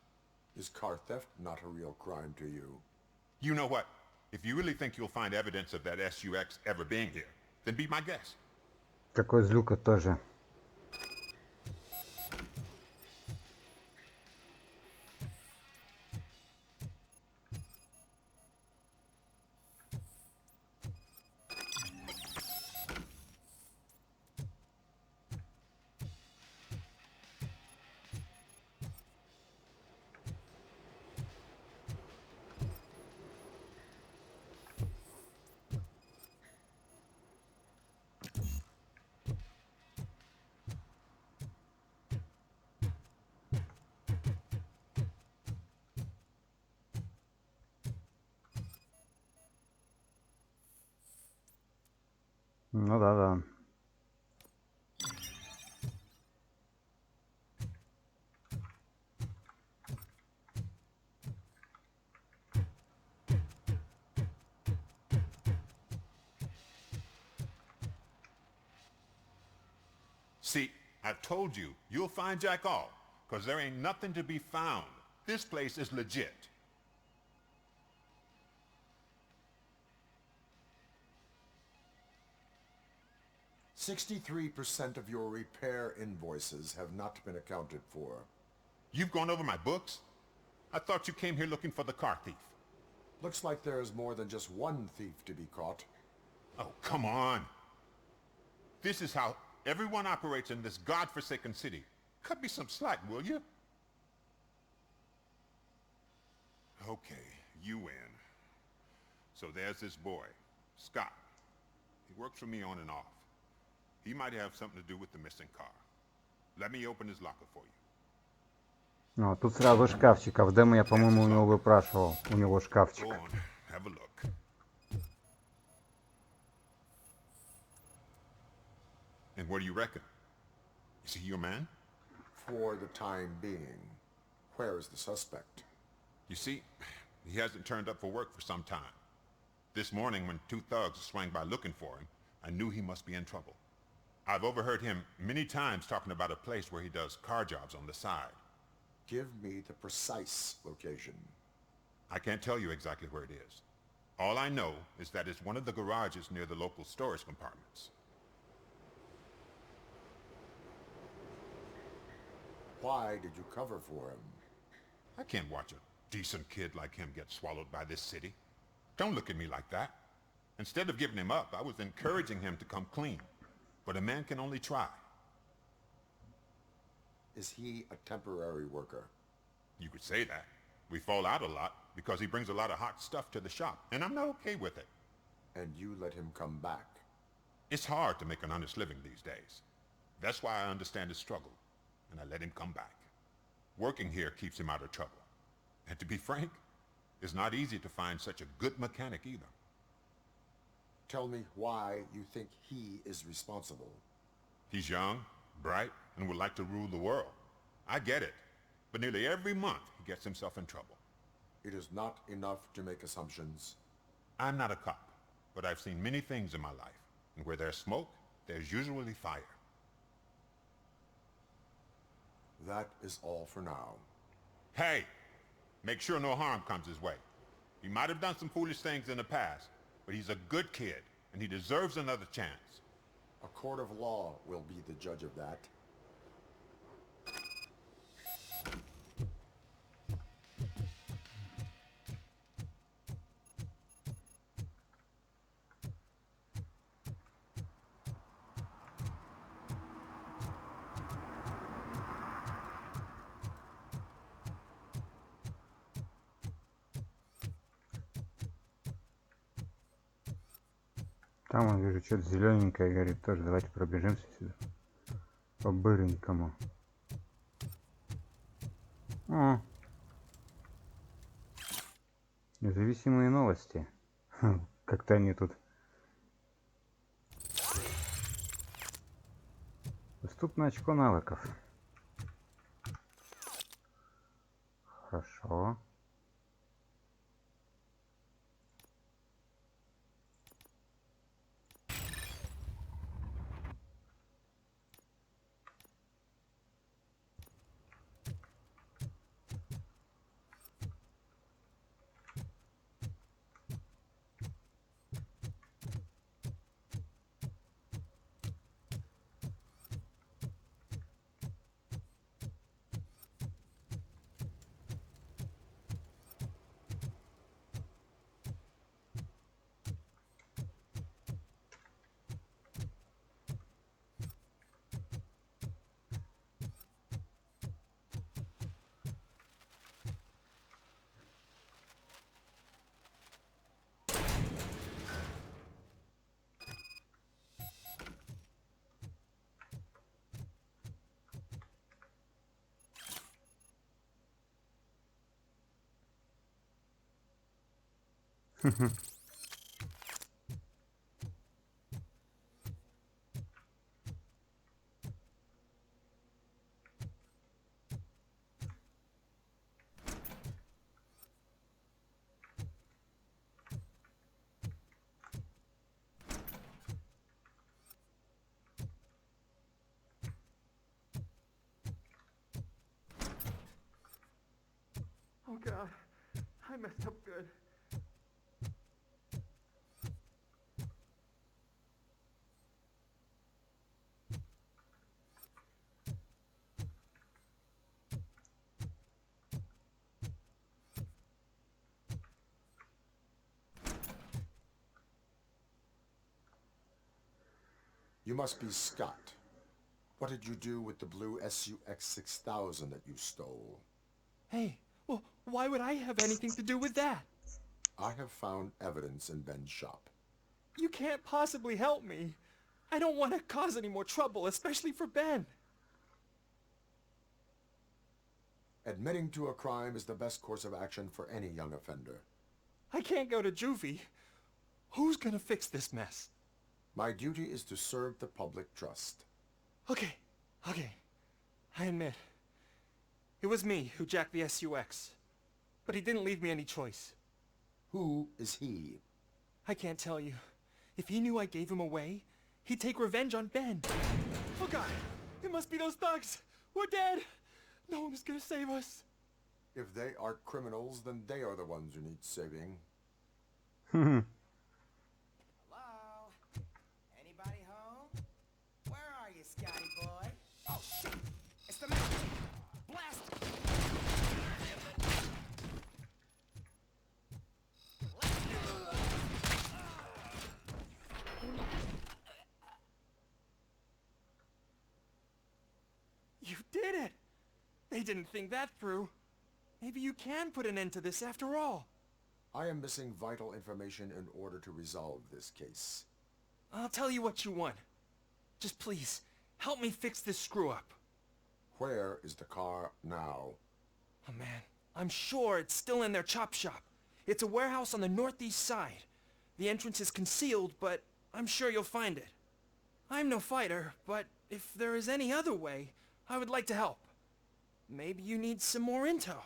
Is car theft not a real crime to you? You know what? If you really think you'll find evidence of that SUX ever being here, then be my guest. Такой злюка тоже. Ну да. See, I've told you, you'll find Jack all, because there ain't nothing to be found. This place is legit. "63% of your repair invoices have not been accounted for." You've gone over my books? I thought you came here looking for the car thief. Looks like there is more than just one thief to be caught. Oh, come on. This is how everyone operates in this godforsaken city. Cut me some slack, will you? Okay, you win. So there's this boy, Scott. He works for me on and off. He might have something to do with the missing car. Let me open his locker for you. Ну, тут сразу шкафчик, а в демо я, по-моему, у него выпрашивал. У него шкафчик. Go on, have a look. And what do you reckon? Is he your man? For the time being. Where is the suspect? You see, he hasn't turned up for work for some time. This morning, when two thugs swang by looking for him, I knew he must be in trouble. I've overheard him many times talking about a place where he does car jobs on the side. Give me the precise location. I can't tell you exactly where it is. All I know is that it's one of the garages near the local storage compartments. Why did you cover for him? I can't watch a decent kid like him get swallowed by this city. Don't look at me like that. Instead of giving him up, I was encouraging him to come clean. But a man can only try. Is he a temporary worker? You could say that. We fall out a lot because he brings a lot of hot stuff to the shop, and I'm not okay with it. And you let him come back? It's hard to make an honest living these days. That's why I understand his struggle, and I let him come back. Working here keeps him out of trouble. And to be frank, it's not easy to find such a good mechanic either. Tell me why you think he is responsible. He's young, bright, and would like to rule the world. I get it. But nearly every month, he gets himself in trouble. It is not enough to make assumptions. I'm not a cop, but I've seen many things in my life. And where there's smoke, there's usually fire. That is all for now. Hey! Make sure no harm comes his way. He might have done some foolish things in the past, but he's a good kid, and he deserves another chance. A court of law will be the judge of that. Там, я вижу, что-то зелененькое горит тоже. Давайте пробежимся сюда. По-быренькому. О! Независимые новости. Как-то они тут. Доступно очко навыков. Хорошо. God. I messed up good. You must be Scott. What did you do with the blue SUX 6000 that you stole? Hey, well, why would I have anything to do with that? I have found evidence in Ben's shop. You can't possibly help me. I don't want to cause any more trouble, especially for Ben. Admitting to a crime is the best course of action for any young offender. I can't go to juvie. Who's gonna fix this mess? My duty is to serve the public trust. Okay. I admit. It was me who jacked the SUX. But he didn't leave me any choice. Who is he? I can't tell you. If he knew I gave him away, he'd take revenge on Ben. Oh God! It must be those thugs! We're dead! No one is gonna save us. If they are criminals, then they are the ones who need saving. Hello? Anybody home? Where are you, Scotty boy? Oh, shit! It's the man! Blast! You did it! They didn't think that through. Maybe you can put an end to this after all. I am missing vital information in order to resolve this case. I'll tell you what you want. Just please, help me fix this screw-up. Where is the car now? Oh man, I'm sure it's still in their chop shop. It's a warehouse on the northeast side. The entrance is concealed, but I'm sure you'll find it. I'm no fighter, but if there is any other way, I would like to help. Maybe you need some more intel.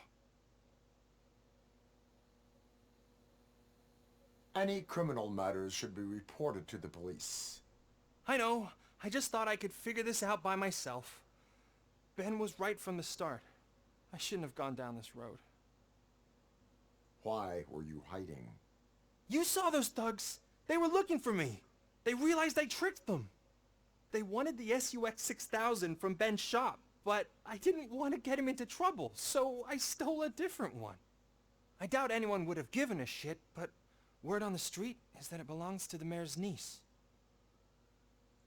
Any criminal matters should be reported to the police. I know. I just thought I could figure this out by myself. Ben was right from the start. I shouldn't have gone down this road. Why were you hiding? You saw those thugs. They were looking for me. They realized I tricked them. They wanted the SUX 6000 from Ben's shop, but I didn't want to get him into trouble, so I stole a different one. I doubt anyone would have given a shit, but word on the street is that it belongs to the mayor's niece.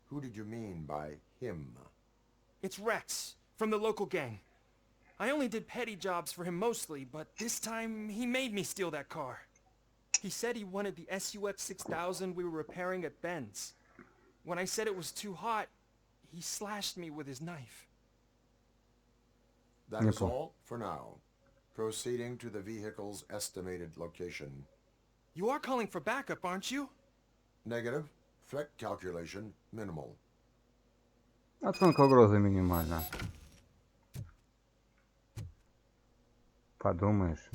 Who did you mean by him? It's Rex, from the local gang. I only did petty jobs for him mostly, but this time he made me steal that car. He said he wanted the SUX 6000 we were repairing at Ben's. When I said it was too hot, he slashed me with his knife. That is all for now. Proceeding to the vehicle's estimated location. You are calling for backup, aren't you? Negative. Threat calculation minimal. Оценка угрозы минимальна. Подумаешь.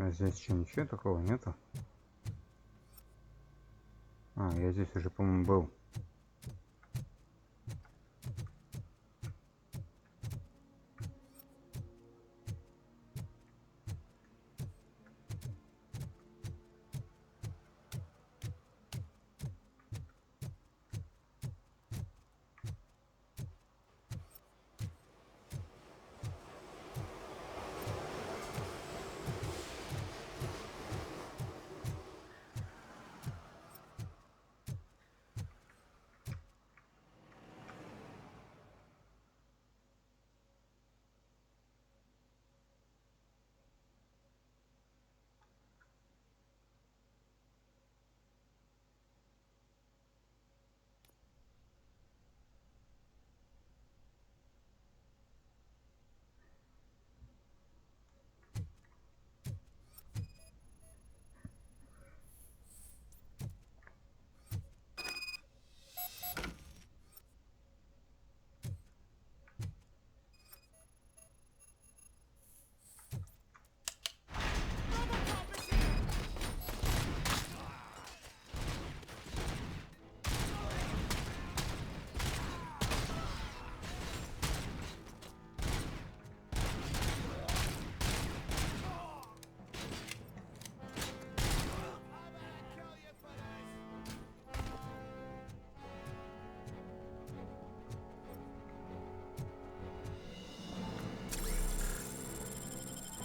А здесь что, ничего такого нету? А, я здесь уже, по-моему, был.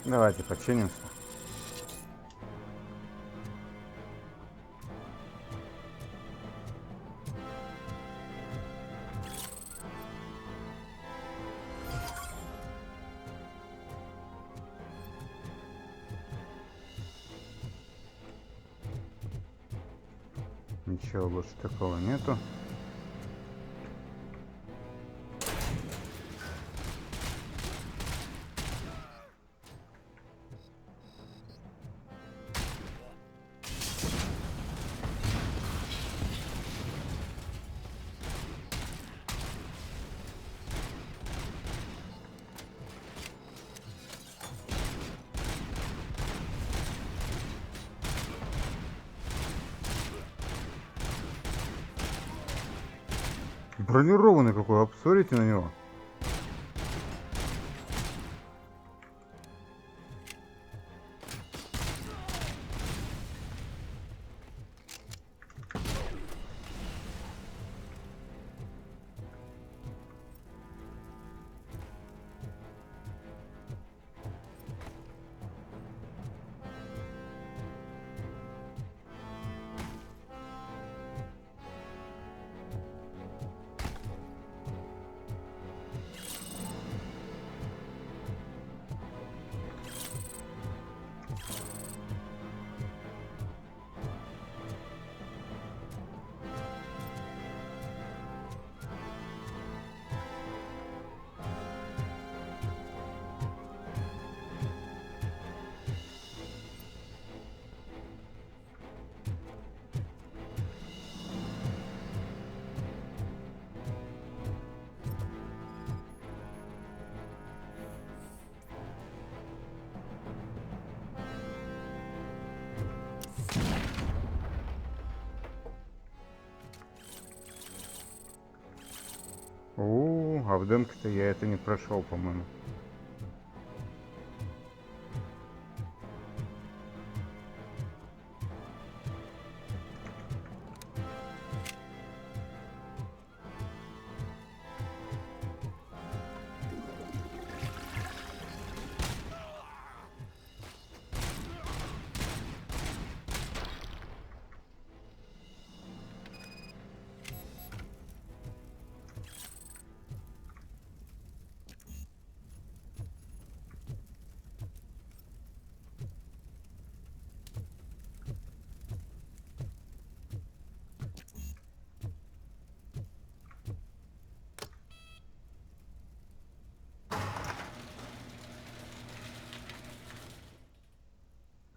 Давайте починимся. Ничего больше такого нету. Бронированный какой, обсорите на него. А в демке-то я это не прошел, по-моему.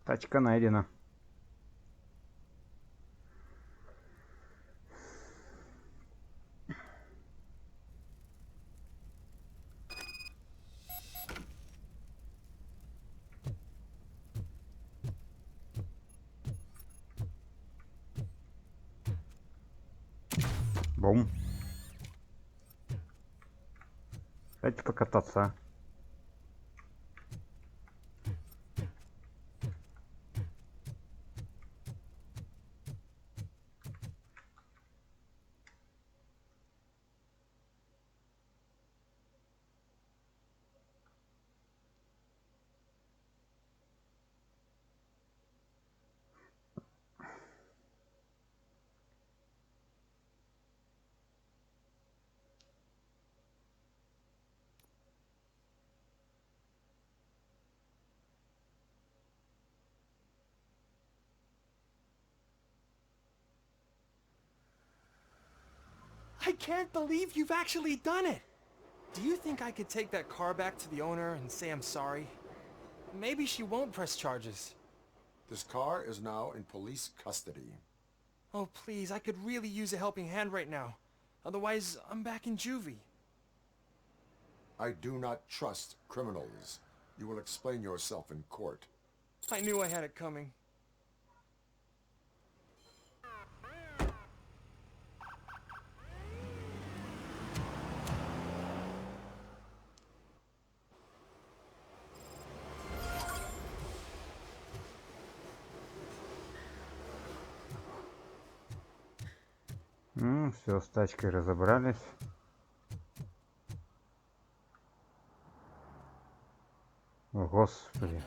Тачка найдена. Бум. Давайте покататься. I can't believe you've actually done it! Do you think I could take that car back to the owner and say I'm sorry? Maybe she won't press charges. This car is now in police custody. Oh, please, I could really use a helping hand right now. Otherwise, I'm back in juvie. I do not trust criminals. You will explain yourself in court. I knew I had it coming. Ну, все, с тачкой разобрались. О, Господи.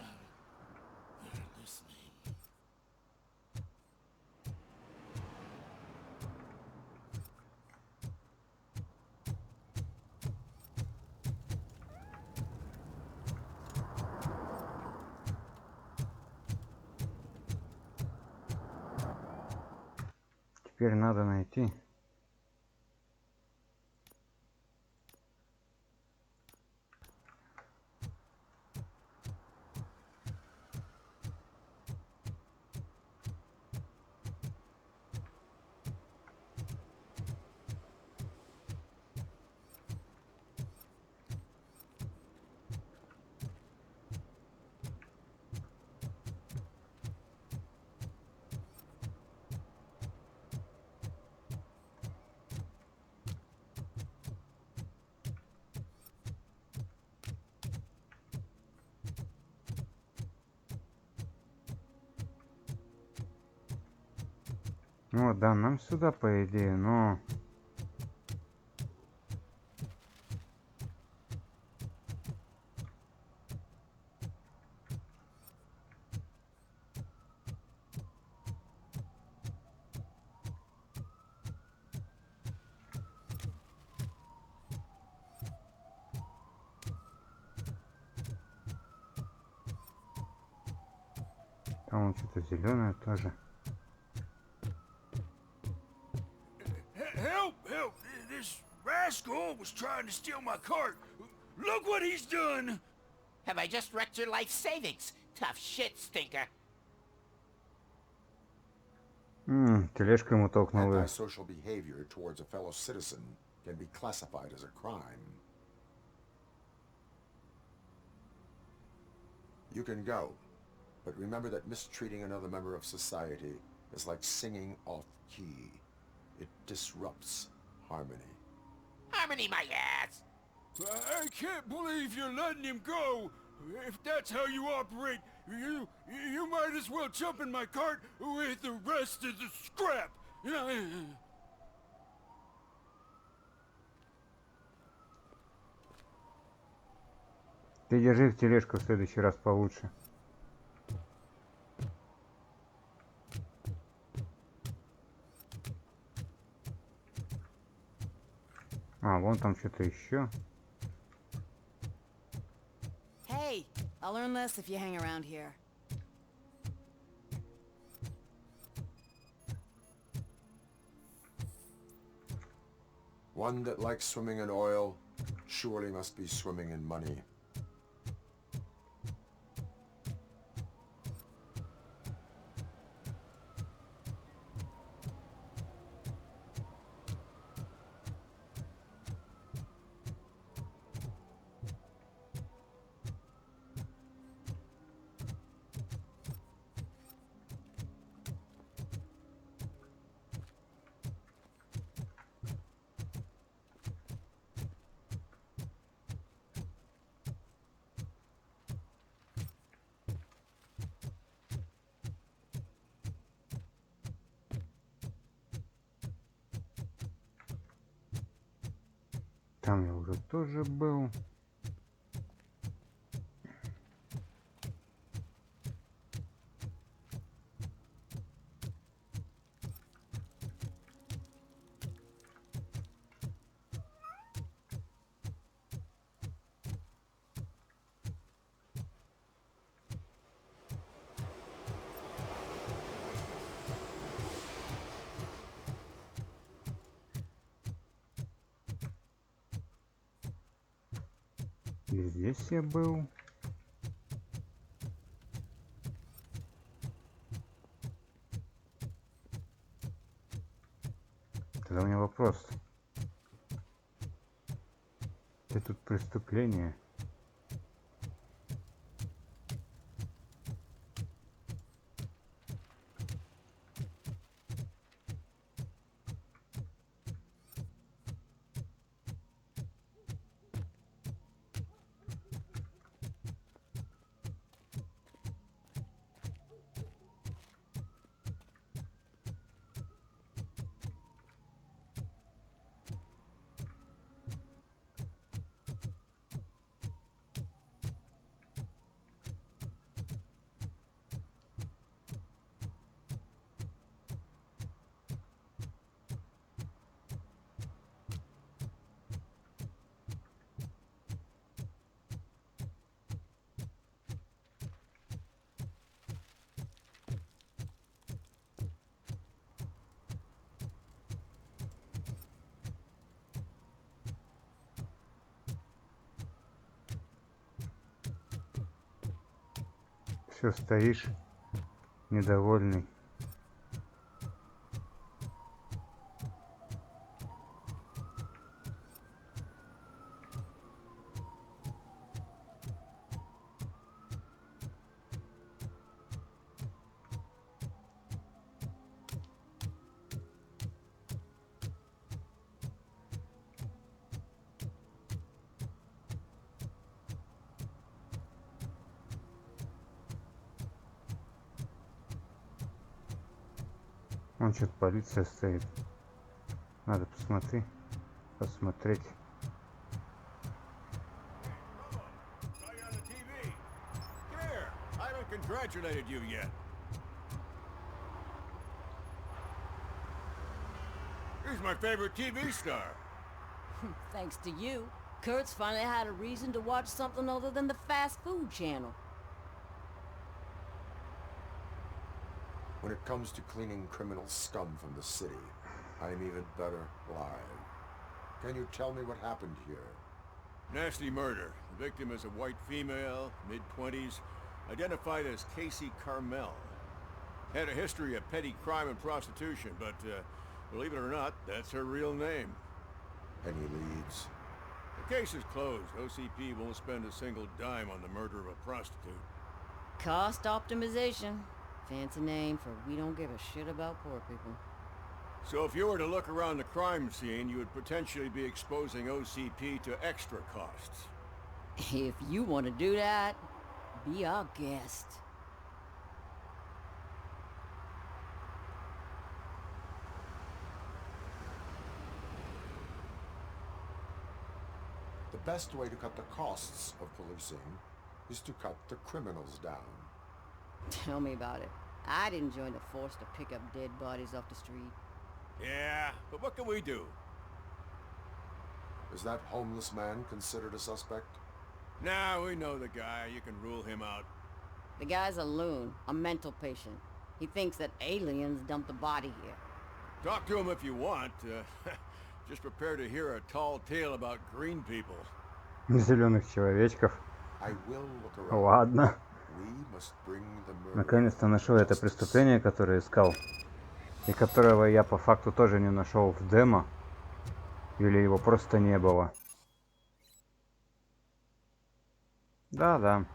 Теперь надо найти. Ну да, нам сюда, по идее, но... Там что-то зеленое тоже. Help! Help! This rascal was trying to steal my cart. Look what he's done! Have I just wrecked your life savings? Tough shit, stinker. Тележку ему толкнули. Antisocial behavior towards a fellow citizen can be classified as a crime. You can go, but remember that mistreating another member of society is like singing off key. It disrupts harmony. Harmony, my ass! I can't believe you're letting him go! If that's how you operate, you might as well jump in my cart with the rest of the scrap! Ты держи тележку в следующий раз получше. А, вон там что-то еще. Hey, I'll learn less if you hang around here. One that likes swimming in oil surely must be swimming in money. Там я уже тоже был. И здесь я был. Тогда у меня вопрос. Где тут преступление? Все стоишь, недовольный. Вон что-то полиция стоит. Надо посмотреть. I haven't congratulated you yet. He's my favorite TV star. Thanks to you, Kurt's finally had a reason to watch something other than the fast food channel. When it comes to cleaning criminal scum from the city, I'm even better live. Can you tell me what happened here? Nasty murder. The victim is a white female, mid-20s, identified as Casey Carmel. Had a history of petty crime and prostitution, but believe it or not, that's her real name. Any leads? The case is closed. OCP won't spend a single dime on the murder of a prostitute. Cost optimization. Fancy name for we don't give a shit about poor people. So if you were to look around the crime scene, you would potentially be exposing OCP to extra costs. If you want to do that, be our guest. The best way to cut the costs of policing is to cut the criminals down. Tell me about it. I didn't join the force to pick up dead bodies off the street. Yeah, but what can we do? Is that homeless man considered a suspect? Nah, we know the guy. You can rule him out. The guy's a loon, a mental patient. He thinks that aliens dumped the body here. Talk to him if you want. Just prepare to hear a tall tale about green people. Зеленых человечков. I will look around. Ладно. We must bring the murder Наконец-то нашел это преступление, которое искал. И которого я по факту тоже не нашел в демо. Или его просто не было. Да.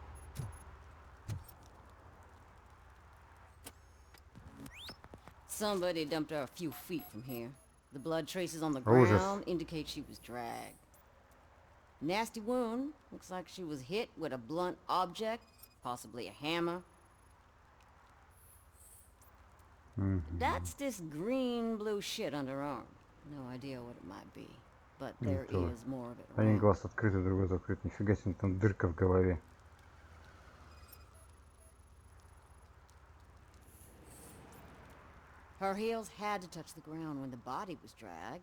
Somebody dumped her a few feet from here. The blood traces on the Ужас. ground indicate she was dragged. Nasty wound. Looks like she was hit with a blunt object, possibly a hammer. That's this green-blue shit under her arm. No idea what it might be, but there is more of it Один around. глаз открыт, другой закрыт. Нифига себе, там дырка в голове. Her heels had to touch the ground when the body was dragged.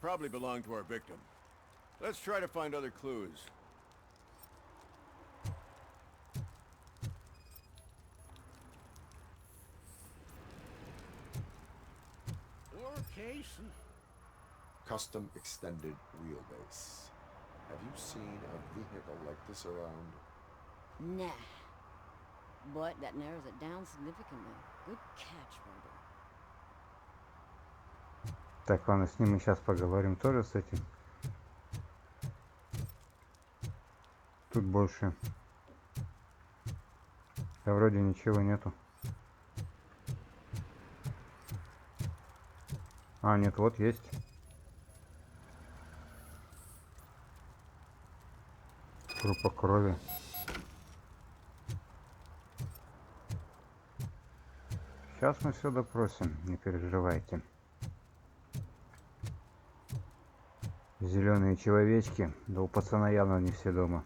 Probably belonged to our victim. Let's try to find other clues. Case. Custom extended wheelbase. Have you seen a vehicle like this around? Nah. But that narrows it down significantly. Good catch, Robert. Так, ладно, с ним мы сейчас поговорим тоже с этим. Тут больше. Да вроде ничего нету. А, нет, вот есть. Группа крови. Сейчас мы все допросим, не переживайте. Зеленые человечки. Да у пацана явно не все дома.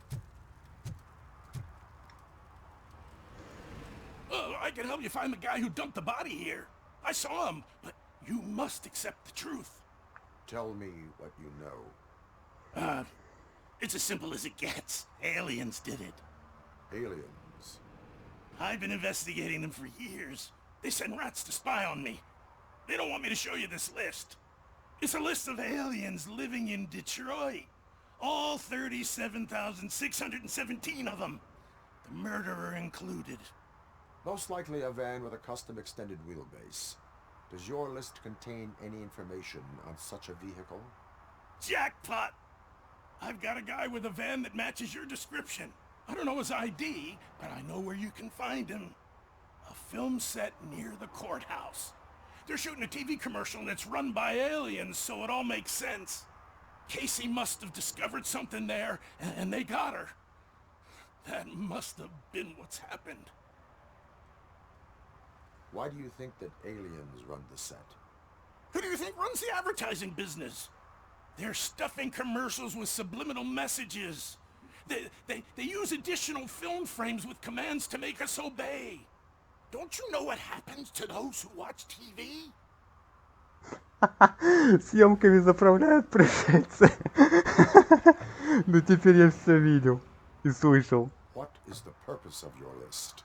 I can help you find the guy who dumped the body here. I saw him, but you must accept the truth. Tell me what you know. It's as simple as it gets. Aliens did it. Aliens? I've been investigating them for years. They send rats to spy on me. They don't want me to show you this list. It's a list of aliens living in Detroit. All 37,617 of them. The murderer included. Most likely a van with a custom extended wheelbase. Does your list contain any information on such a vehicle? Jackpot! I've got a guy with a van that matches your description. I don't know his ID, but I know where you can find him. A film set near the courthouse. They're shooting a TV commercial and it's run by aliens, so it all makes sense. Casey must have discovered something there, and they got her. That must have been what's happened. Why do you think that aliens run the set? Who do you think runs the advertising business? They're stuffing commercials with subliminal messages. They use additional film frames with commands to make us obey. Don't you know what happens to those who watch TV? Съемками заправляют пришельцы. Ну теперь я все видел и слышал. What is the purpose of your list?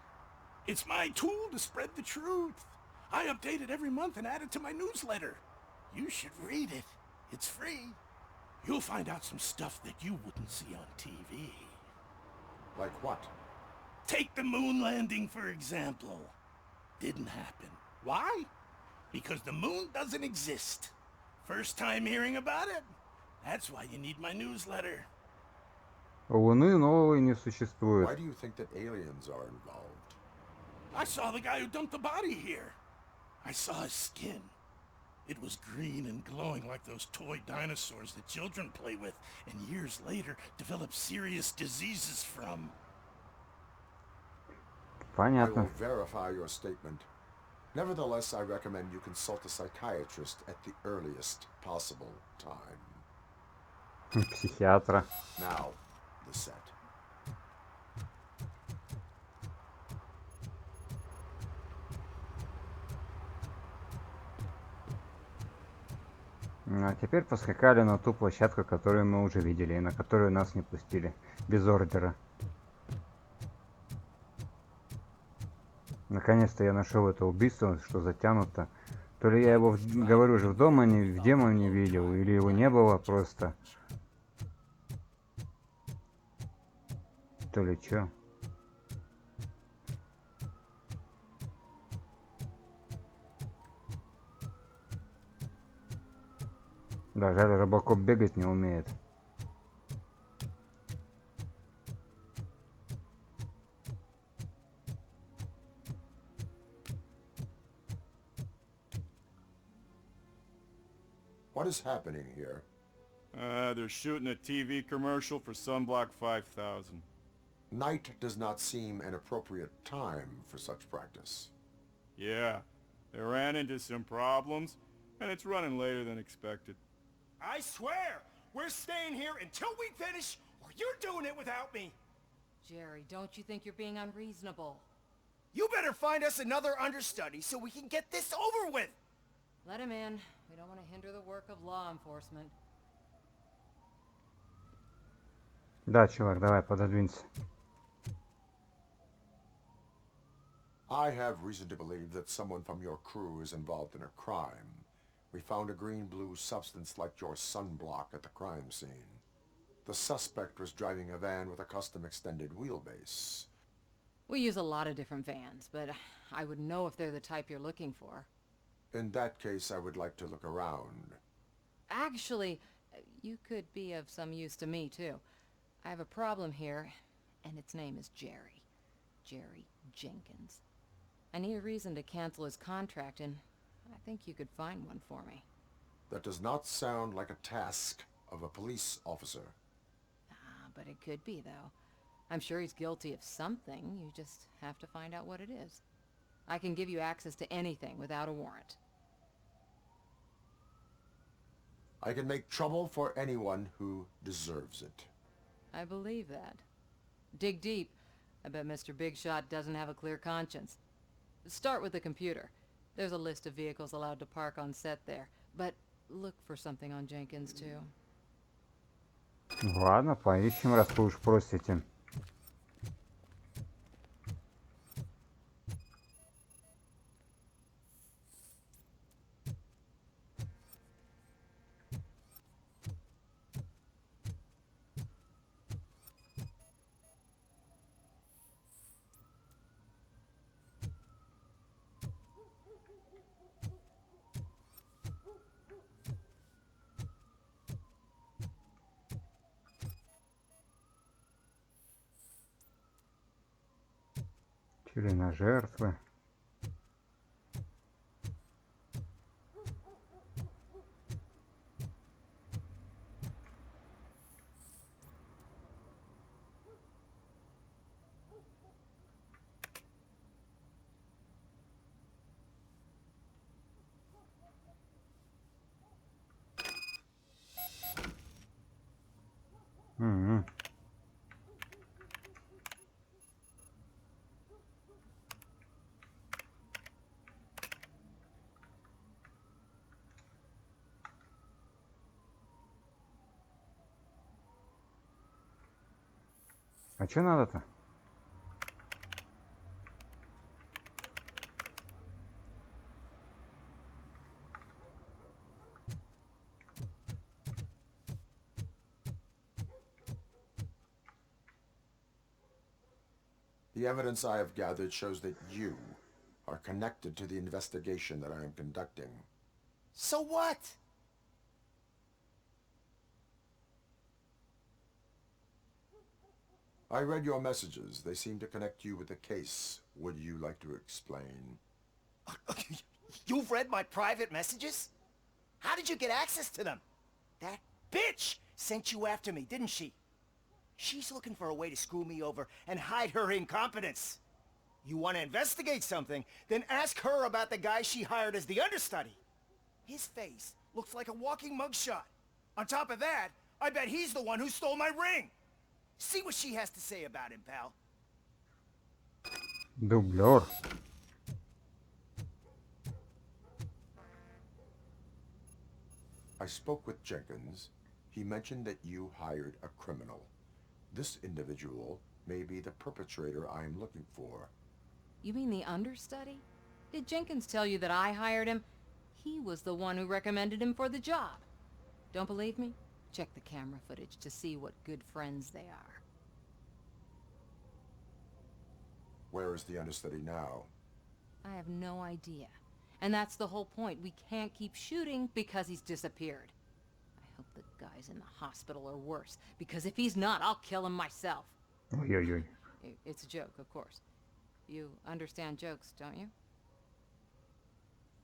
It's my tool to spread the truth. I update it every month and add it to my newsletter. You should read it. It's free. You'll find out some stuff that you wouldn't see on TV. Like what? Take the moon landing, for example. Didn't happen. Why? Because the moon doesn't exist. First time hearing about it? That's why you need my newsletter. Луны новой не существует. Why do you think that aliens are involved? I saw the guy who dumped the body here. I saw his skin. It was green and glowing like those toy dinosaurs that children play with, and years later develop serious diseases from. Понятно. I will verify your statement. Nevertheless, I recommend you consult a psychiatrist at the earliest possible time. Психиатра. Now, the set. А теперь поскакали на ту площадку, которую мы уже видели, и на которую нас не пустили. Без ордера. Наконец-то я нашел это убийство, что затянуто. То ли я его, говорю же, в дома в демо не видел, или его не было просто. То ли чё. Да, жаль, ROBOCOP бегать не умеет. What is happening here? They're shooting a TV commercial for Sunblock 5000. Night does not seem an appropriate time for such practice. Yeah, they ran into some problems, and it's running later than expected. I swear, we're staying here until we finish, or you're doing it without me. Jerry, don't you think you're being unreasonable? You better find us another understudy so we can get this over with. Let him in. We don't want to hinder the work of law enforcement. Да, чувак, давай, пододвинься. I have reason to believe that someone from your crew is involved in a crime. We found a green-blue substance like your sunblock at the crime scene. The suspect was driving a van with a custom extended wheelbase. We use a lot of different vans, but I wouldn't know if they're the type you're looking for. In that case, I would like to look around. Actually, you could be of some use to me, too. I have a problem here, and its name is Jerry. Jerry Jenkins. I need a reason to cancel his contract, and I think you could find one for me. That does not sound like a task of a police officer. But it could be, though. I'm sure he's guilty of something. You just have to find out what it is. I can give you access to anything without a warrant. I can make trouble for anyone who deserves it. I believe that. Dig deep. I bet Mr. Big Shot doesn't have a clear conscience. Start with the computer. There's a list of vehicles allowed to park on set there. But look for something on Jenkins, too. Ладно, поищем, раз вы уж просите. Или на жертвы. Угу. А что надо-то? The evidence I have gathered shows that you are connected to the investigation that I am conducting. So what? I read your messages. They seem to connect you with the case. Would you like to explain? You've read my private messages? How did you get access to them? That bitch sent you after me, didn't she? She's looking for a way to screw me over and hide her incompetence. You want to investigate something, then ask her about the guy she hired as the understudy. His face looks like a walking mugshot. On top of that, I bet he's the one who stole my ring. See what she has to say about him, pal. Дублер. I spoke with Jenkins. He mentioned that you hired a criminal. This individual may be the perpetrator I am looking for. You mean the understudy? Did Jenkins tell you that I hired him? He was the one who recommended him for the job. Don't believe me? Check the camera footage to see what good friends they are. Where is the understudy now? I have no idea. And that's the whole point. We can't keep shooting because he's disappeared. I hope the guy's in the hospital or worse, because if he's not, I'll kill him myself. Ой-ой-ой. It's a joke, of course. You understand jokes, don't you?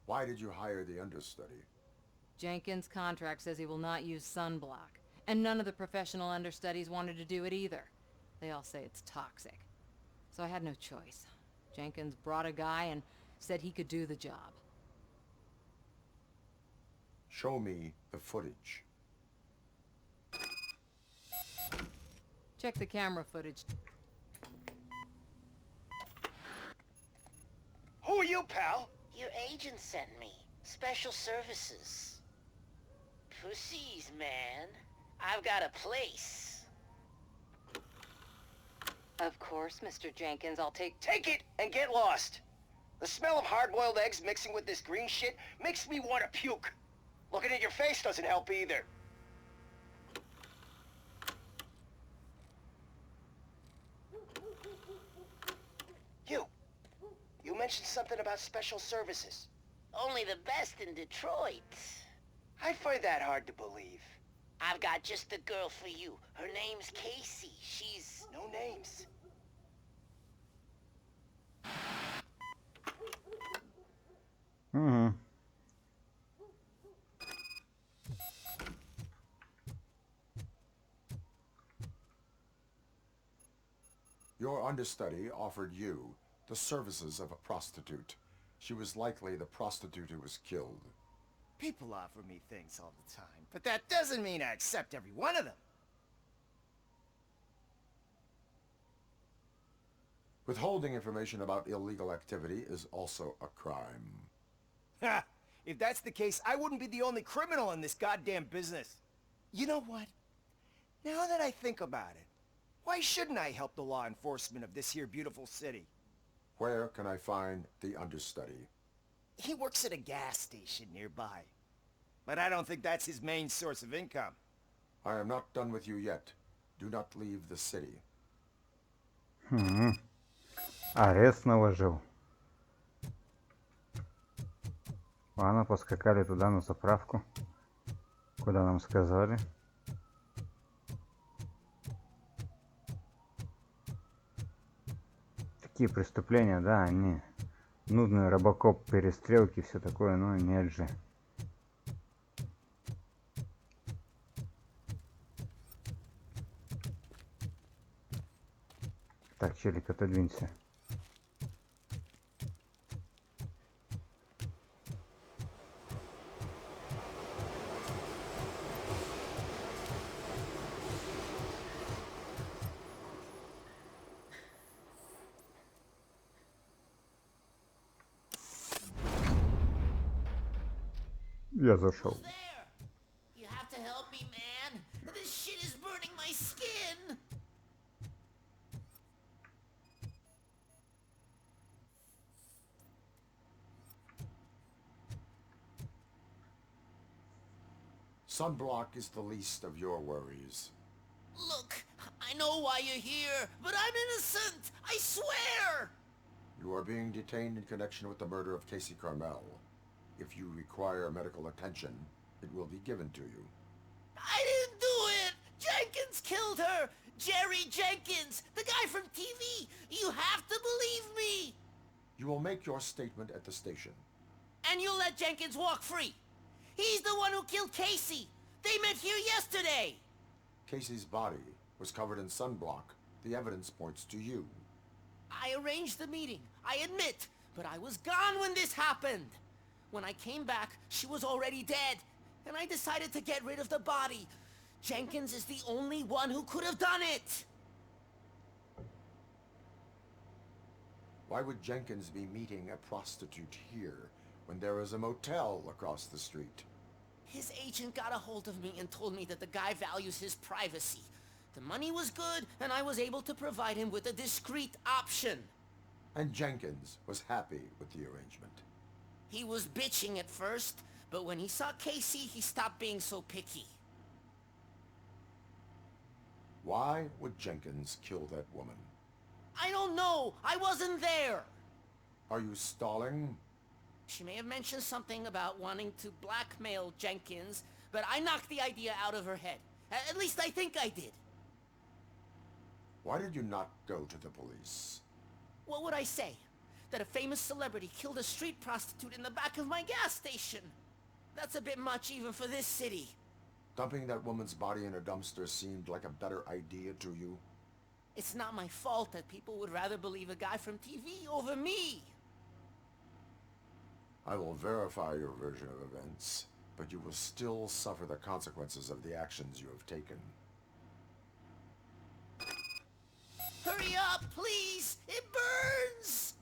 Why did you hire the understudy? Jenkins' contract says he will not use sunblock, and none of the professional understudies wanted to do it either. They all say it's toxic. So I had no choice. Jenkins brought a guy and said he could do the job. Show me the footage. Check the camera footage. Who are you, pal? Your agent sent me. Special services. Pussies, man. I've got a place. Of course, Mr. Jenkins, I'll take it and get lost. The smell of hard-boiled eggs mixing with this green shit makes me want to puke. Looking at your face doesn't help either. You mentioned something about special services. Only the best in Detroit. I find that hard to believe. I've got just the girl for you. Her name's Casey. She's... No names. Угу. Your understudy offered you the services of a prostitute. She was likely the prostitute who was killed. People offer me things all the time, but that doesn't mean I accept every one of them. Withholding information about illegal activity is also a crime. Ha! If that's the case, I wouldn't be the only criminal in this goddamn business. You know what? Now that I think about it, why shouldn't I help the law enforcement of this here beautiful city? Where can I find the understudy? He works at a gas station nearby. But I don't think that's his main source of income. I am not done with you yet. Do not leave the city. Арест наложил. Ладно, поскакали туда на заправку, куда нам сказали. Такие такие преступления, да, они нудные, робокоп, перестрелки, все такое, но нет же. Так, челик, отодвинься. Я зашел. You have to help me, man. This shit is burning my skin. Sunblock is the least of your worries. Look, I know why you're here, but I'm innocent. I swear. You are being detained in connection with the murder of Casey Carmel. If you require medical attention, it will be given to you. I didn't do it. Jenkins killed her. Jerry Jenkins, the guy from TV. You have to believe me. You will make your statement at the station. And you'll let Jenkins walk free. He's the one who killed Casey. They met here yesterday. Casey's body was covered in sunblock. The evidence points to you. I arranged the meeting, I admit, but I was gone when this happened. When I came back, she was already dead, and I decided to get rid of the body. Jenkins is the only one who could have done it. Why would Jenkins be meeting a prostitute here when there is a motel across the street? His agent got a hold of me and told me that the guy values his privacy. The money was good, and I was able to provide him with a discreet option. And Jenkins was happy with the arrangement. He was bitching at first, but when he saw Casey, he stopped being so picky. Why would Jenkins kill that woman? I don't know. I wasn't there. Are you stalling? She may have mentioned something about wanting to blackmail Jenkins, but I knocked the idea out of her head. At least I think I did. Why did you not go to the police? What would I say? That a famous celebrity killed a street prostitute in the back of my gas station? That's a bit much even for this city. Dumping that woman's body in a dumpster seemed like a better idea to you? It's not my fault that people would rather believe a guy from TV over me. I will verify your version of events, but you will still suffer the consequences of the actions you have taken. Hurry up, please! It burns!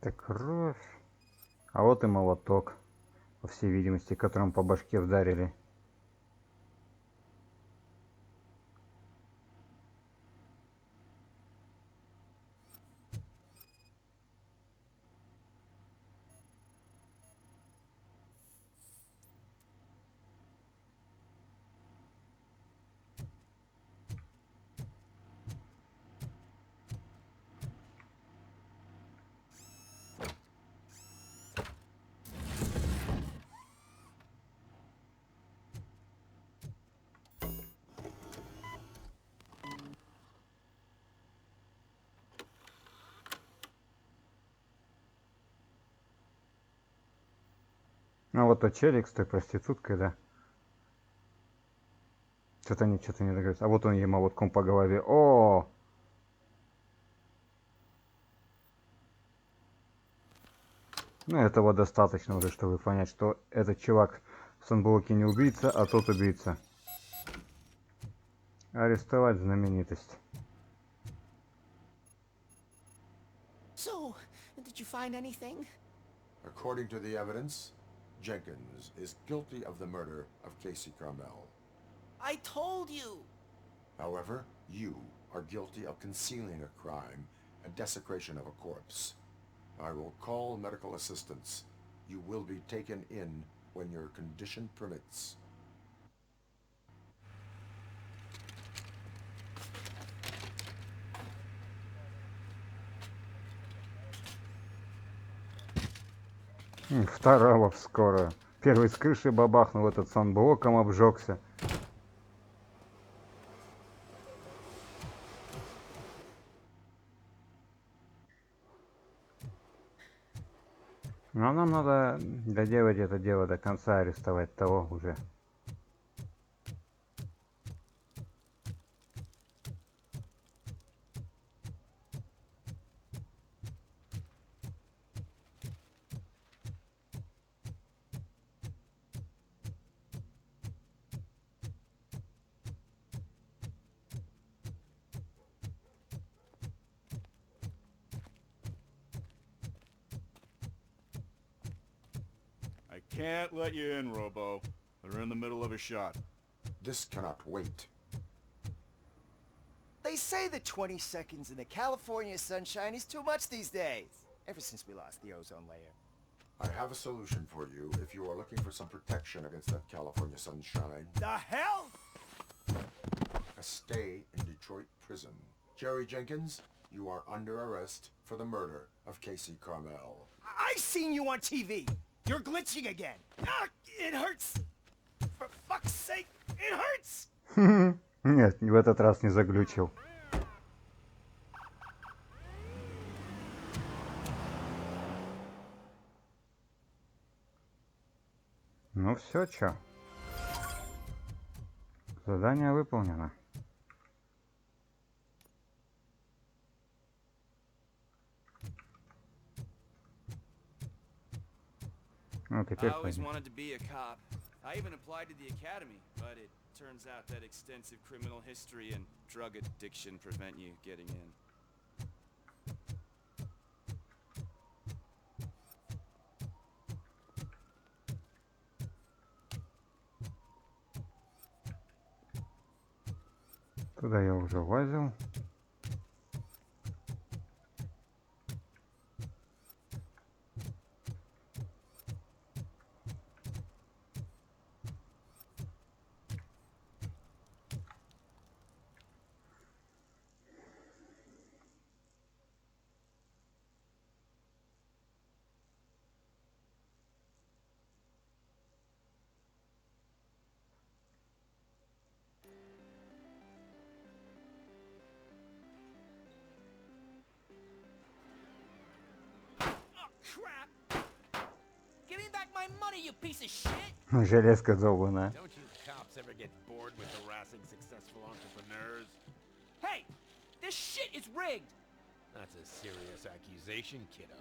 Так, кровь. А вот и молоток, по всей видимости, которым по башке вдарили. Ну вот тот челик с той проституткой, да. Что-то не договорится. А вот он ей молотком по голове. О! Ну этого достаточно уже, чтобы понять, что этот чувак в санблоке не убийца, а тот убийца. Арестовать знаменитость. So, did you find anything? According to the evidence, Jenkins is guilty of the murder of Casey Carmel. I told you! However, you are guilty of concealing a crime and desecration of a corpse. I will call medical assistance. You will be taken in when your condition permits. Второго в скорую. Первый с крыши бабахнул, этот санблоком обжегся. Но нам надо доделать это дело до конца, арестовать того уже. I can't let you in, Robo. They're in the middle of a shot. This cannot wait. They say that 20 seconds in the California sunshine is too much these days. Ever since we lost the ozone layer. I have a solution for you if you are looking for some protection against that California sunshine. The hell? A stay in Detroit prison. Jerry Jenkins, you are under arrest for the murder of Casey Carmel. I seen you on TV. You're glitching again. Ah, it hurts. For fuck's sake, it hurts. Нет, в этот раз не заглючил. Ну все, чё. Задание выполнено. Ну, теперь I always пойдем. wanted to be a cop. I even applied to the academy, but it turns out that extensive criminal history and drug addiction prevent you getting in. Туда я уже лазил. Crap! Give me back my money, you piece of shit! Железка долбаная. Don't you cops ever get bored with harassing successful entrepreneurs? Hey! This shit is rigged! That's a serious accusation, kiddo.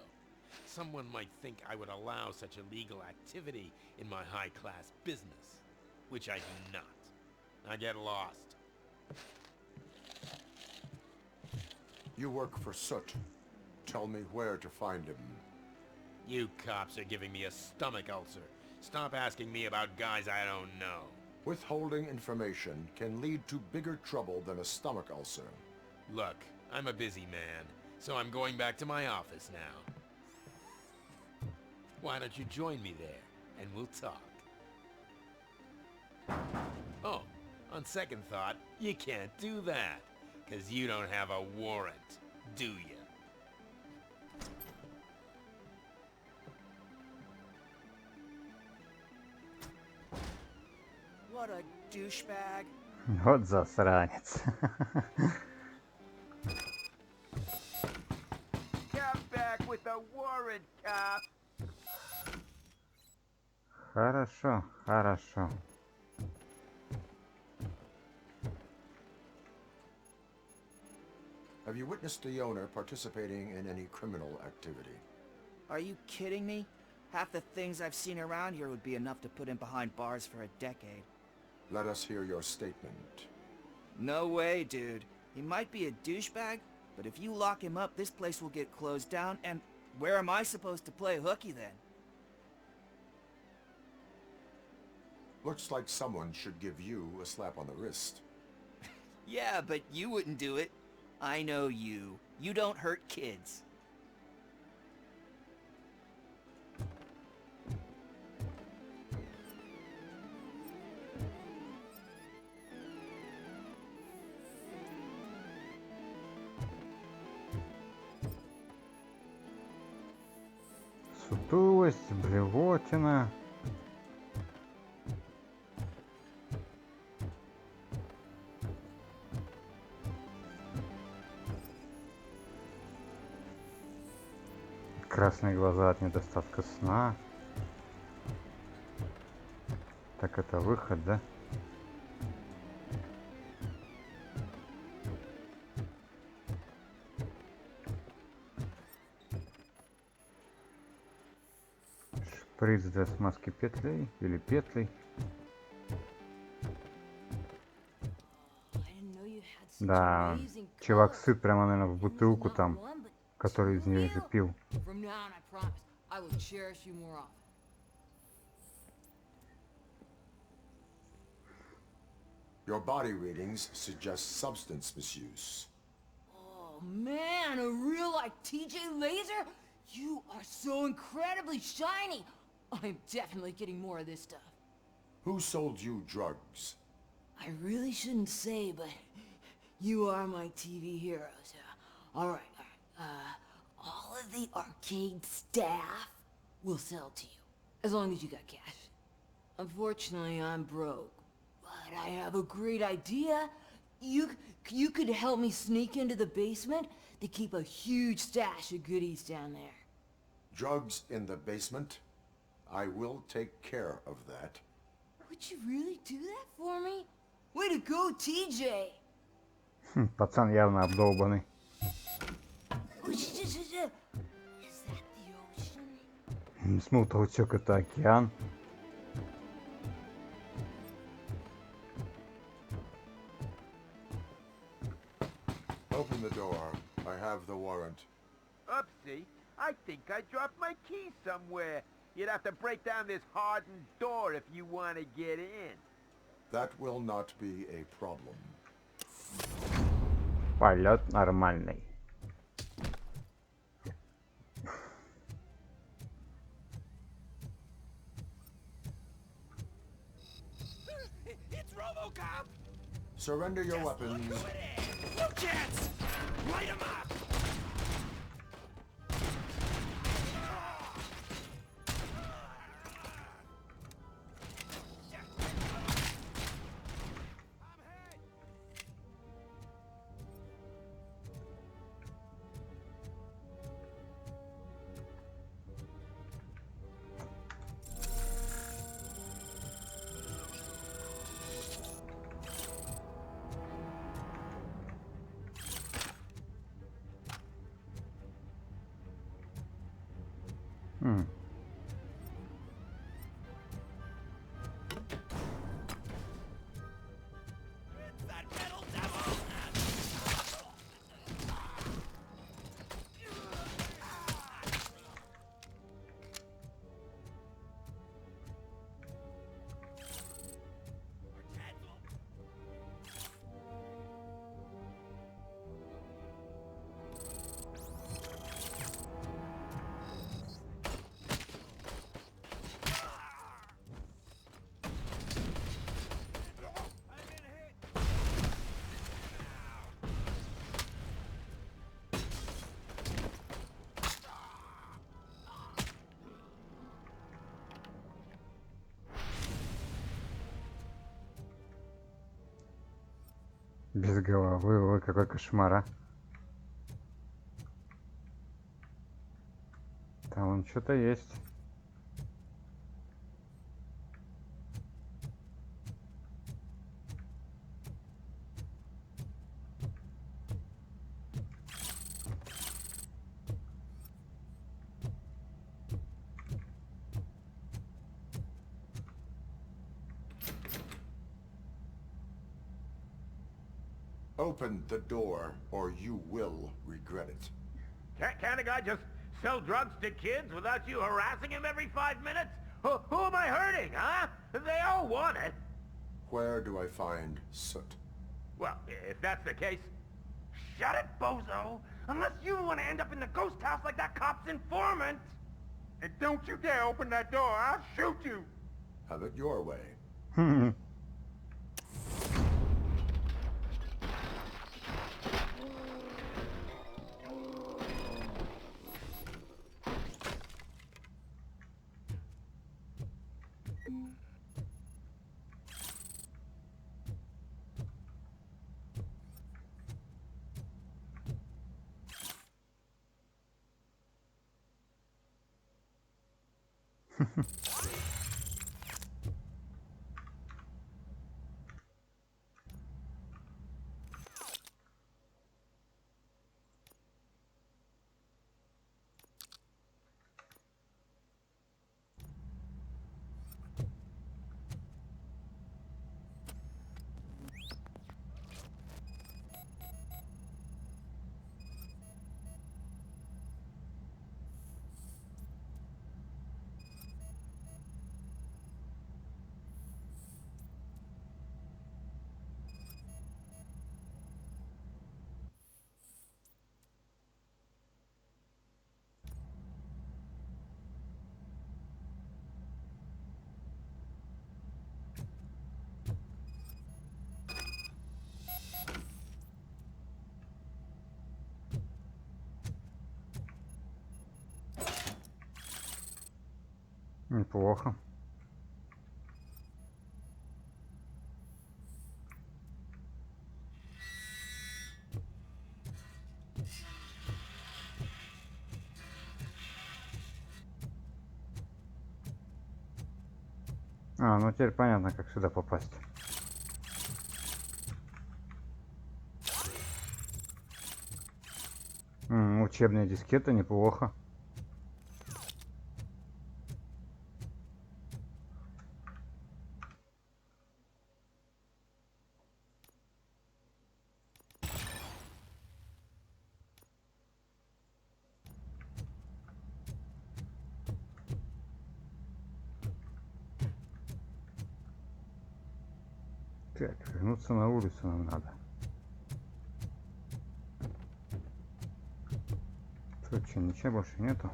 Someone might think I would allow such illegal activity in my high-class business, which I do not. I get lost. You work for Soot. Tell me where to find him. You cops are giving me a stomach ulcer. Stop asking me about guys I don't know. Withholding information can lead to bigger trouble than a stomach ulcer. Look, I'm a busy man, so I'm going back to my office now. Why don't you join me there, and we'll talk. Oh, on second thought, you can't do that, 'cause you don't have a warrant, do you? What a douchebag. Вот засранец. Come back with a warrant, cop. Хорошо, хорошо. Have you witnessed the owner participating in any criminal activity? Are you kidding me? Half the things I've seen around here would be enough to put him behind bars for a decade. Let us hear your statement. No way, dude. He might be a douchebag, but if you lock him up, this place will get closed down, and where am I supposed to play hooky then? Looks like someone should give you a slap on the wrist. Yeah, but you wouldn't do it. I know you. You don't hurt kids. сутулость, блевотина. Красные глаза от недостатка сна. Так это выход, да? Шприц для смазки петлей или петлей. Да, чувак сыт прямо, наверное, в бутылку там, который из нее же пил. Your body readings suggest substance misuse. Oh man, a real like TJ laser? You are so incredibly shiny. I'm definitely getting more of this stuff. Who sold you drugs? I really shouldn't say, but you are my TV heroes. All right. All of the arcade staff will sell to you, as long as you got cash. Unfortunately, I'm broke, but I have a great idea. You could help me sneak into the basement. They keep a huge stash of goodies down there. Drugs in the basement? I will take care of that. Would you really do that for me? Way to go, TJ! Пацан явно обдолбанный. Is that the ocean? Смыл толчок, это океан. Open the door. I have the warrant. Oopsie. I think I dropped my keys somewhere. You'd have to break down this hardened door if you want to get in. That will not be a problem. Полет нормальный. It's ROBOCOP! Surrender your weapons. No chance! Light 'em up! Без головы, ой, какой кошмар, а. Там вон что-то есть. Open the door, or you will regret it. Can't a guy just sell drugs to kids without you harassing him every 5 minutes? Who am I hurting, huh? They all want it. Where do I find soot? Well, if that's the case, shut it, bozo! Unless you want to end up in the ghost house like that cop's informant! And don't you dare open that door, I'll shoot you! Have it your way. Неплохо. А, ну теперь понятно, как сюда попасть. Учебная дискета, неплохо. Так, вернуться на улицу нам надо. Тут что, ничего больше нету?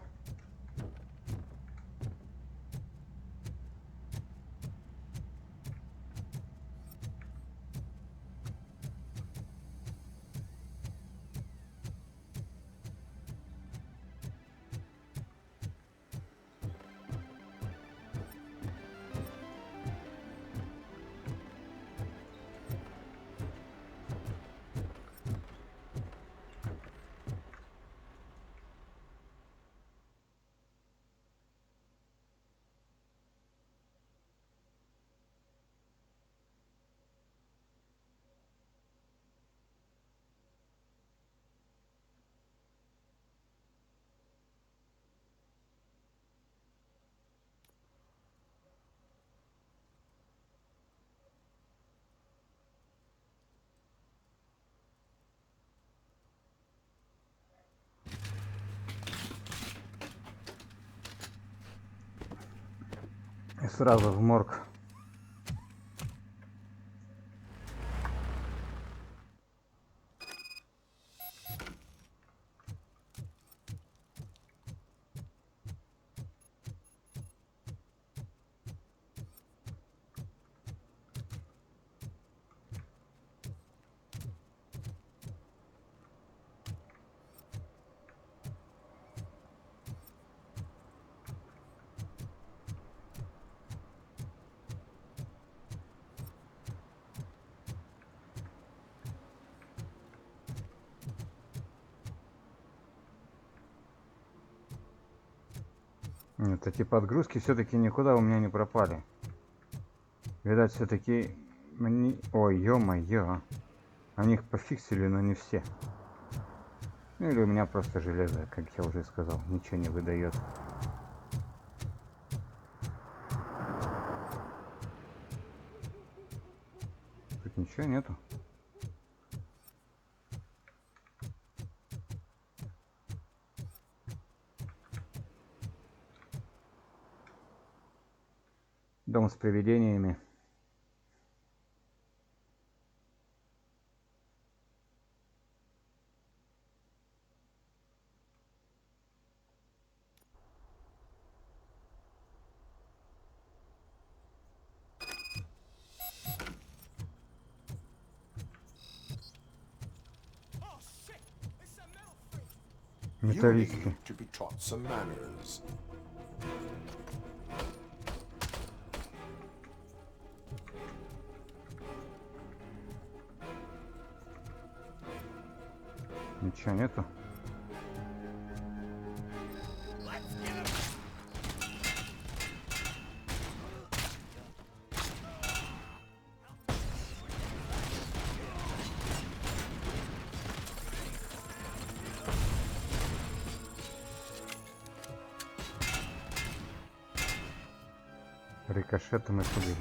И сразу в морг. Нет, эти подгрузки все-таки никуда у меня не пропали. Видать, все-таки мне... Ой, ё-моё. Они их пофиксили, но не все. Ну или у меня просто железо, как я уже сказал, ничего не выдает. Тут ничего нету. Дом с привидениями. Металлический. Ничего нету. Рикошетом и побили.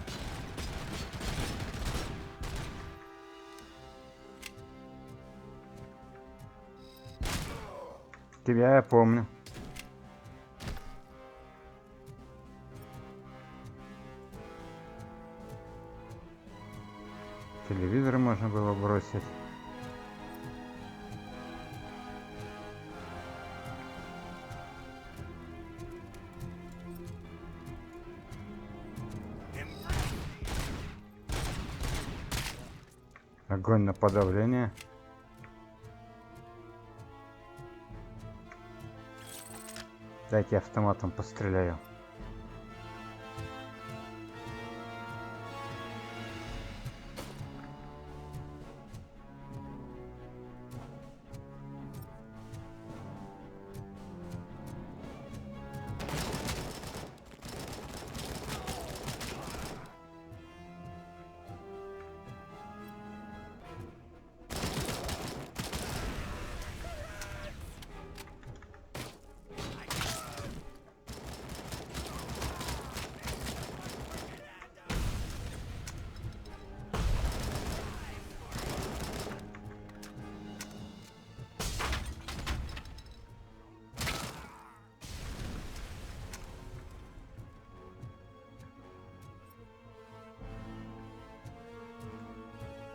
Тебя я помню. Телевизор можно было бросить. Огонь на подавление. Дайте автоматом постреляю.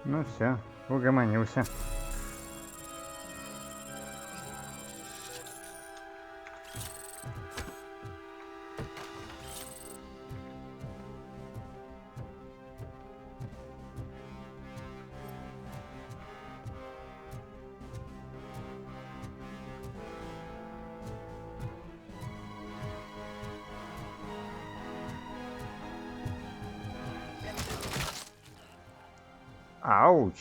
Ну все, угомонился. Ауч!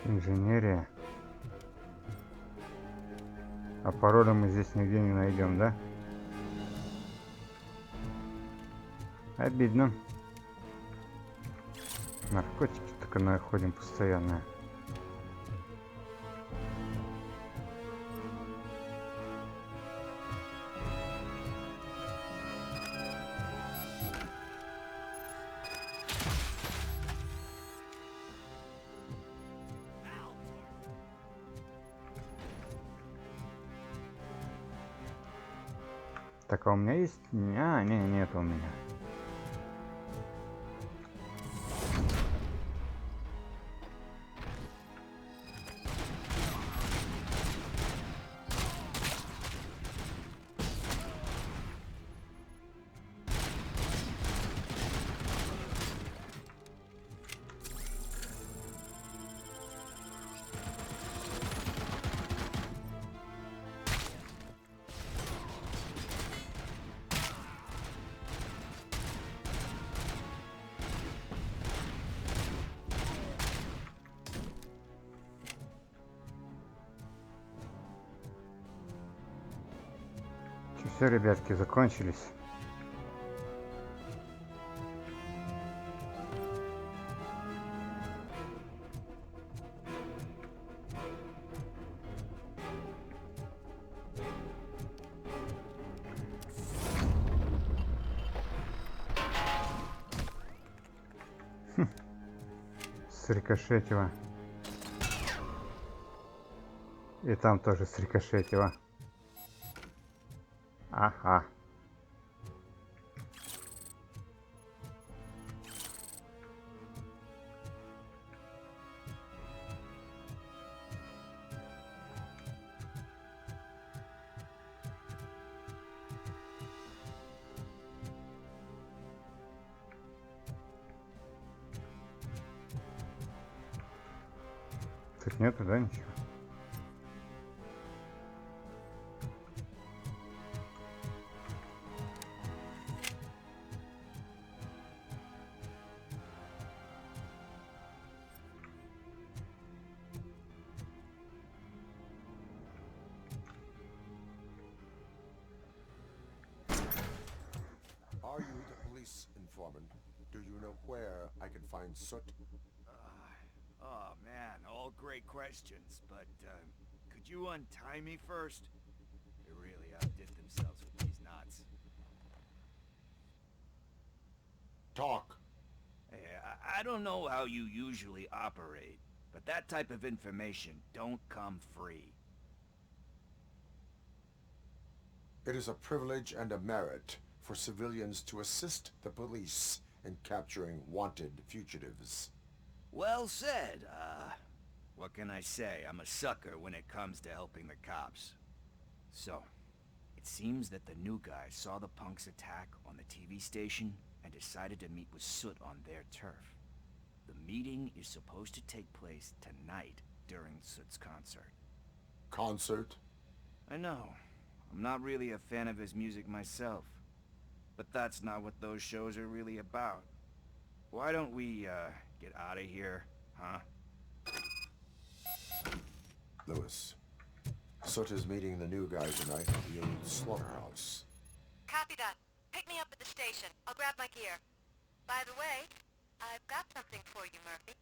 Инженерия. А пароля мы здесь нигде не найдем, да? Обидно. Наркотики только находим постоянно. Так, а у меня есть? А, нет у меня. Все, ребятки, закончились. Срикошетило. И там тоже срикошетило. Ага. Тут нету, да, ничего? Are you the police informant? Do you know where I can find Soot? Oh man, all great questions, but could you untie me first? They really outdid themselves with these knots. Talk. Hey, I don't know how you usually operate, but that type of information don't come free. It is a privilege and a merit for civilians to assist the police in capturing wanted fugitives. Well said. What can I say? I'm a sucker when it comes to helping the cops. So, it seems that the new guy saw the punks attack on the TV station and decided to meet with Soot on their turf. The meeting is supposed to take place tonight during Soot's concert. Concert? I know. I'm not really a fan of his music myself. But that's not what those shows are really about. Why don't we, get out of here, huh? Lewis. Soot is meeting the new guy tonight at the old slaughterhouse. Copy that. Pick me up at the station. I'll grab my gear. By the way, I've got something for you, Murphy.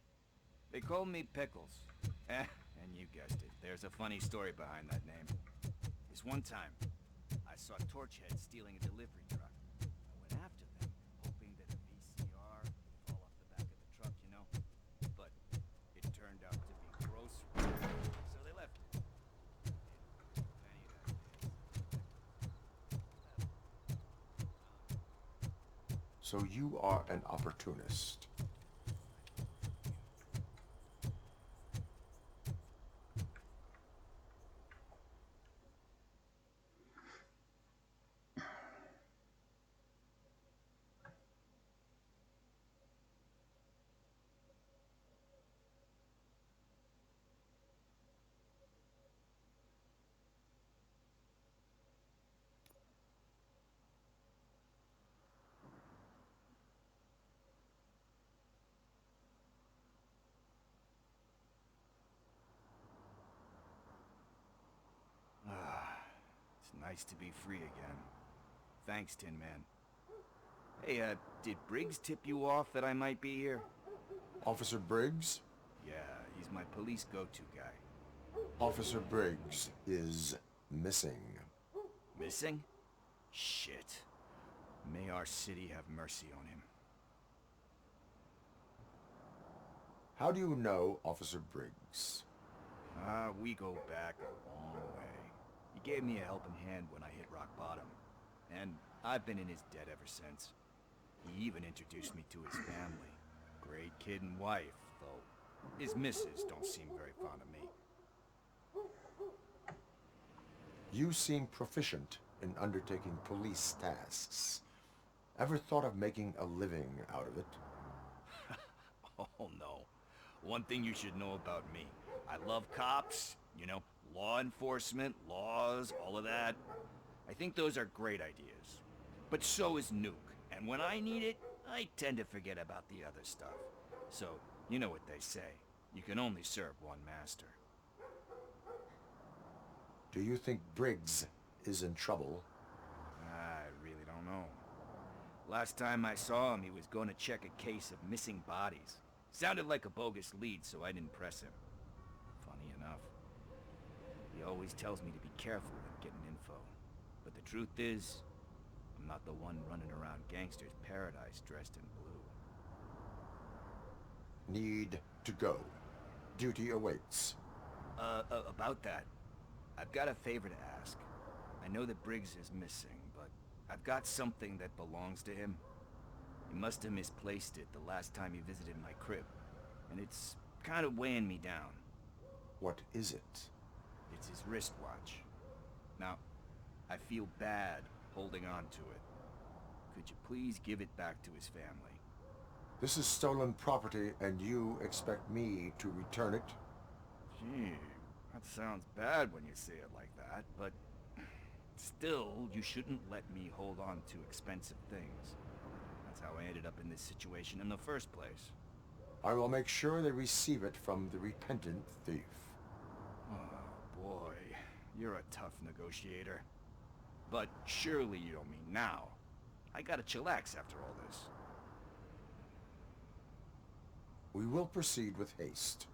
They call me Pickles. And you guessed it. There's a funny story behind that name. This one time, I saw Torchhead stealing a delivery truck. I went after them, hoping that a VCR would fall off the back of the truck, you know? But it turned out to be groceries, so they left it. So you are an opportunist. It's nice to be free again. Thanks, Tin Man. Hey, did Briggs tip you off that I might be here? Officer Briggs? Yeah, he's my police go-to guy. Officer Briggs is missing. Missing? Shit. May our city have mercy on him. How do you know Officer Briggs? We go back a long way. He gave me a helping hand when I hit rock bottom. And I've been in his debt ever since. He even introduced me to his family. Great kid and wife, though his missus don't seem very fond of me. You seem proficient in undertaking police tasks. Ever thought of making a living out of it? Oh no. One thing you should know about me. I love cops, you know, law enforcement, laws, all of that. I think those are great ideas. But so is Nuke. And when I need it, I tend to forget about the other stuff. So, you know what they say. You can only serve one master. Do you think Briggs is in trouble? I really don't know. Last time I saw him, he was going to check a case of missing bodies. Sounded like a bogus lead, so I didn't press him. Funny enough. He always tells me to be careful when getting info. But the truth is, I'm not the one running around Gangster's Paradise dressed in blue. Need to go. Duty awaits. About that, I've got a favor to ask. I know that Briggs is missing, but I've got something that belongs to him. He must have misplaced it the last time he visited my crib, and it's kind of weighing me down. What is it? It's his wristwatch. Now, I feel bad holding on to it. Could you please give it back to his family? This is stolen property, and you expect me to return it? Gee, that sounds bad when you say it like that, but still, you shouldn't let me hold on to expensive things. That's how I ended up in this situation in the first place. I will make sure they receive it from the repentant thief. Oh boy, you're a tough negotiator. But surely you don't mean now. I gotta chillax after all this. We will proceed with haste.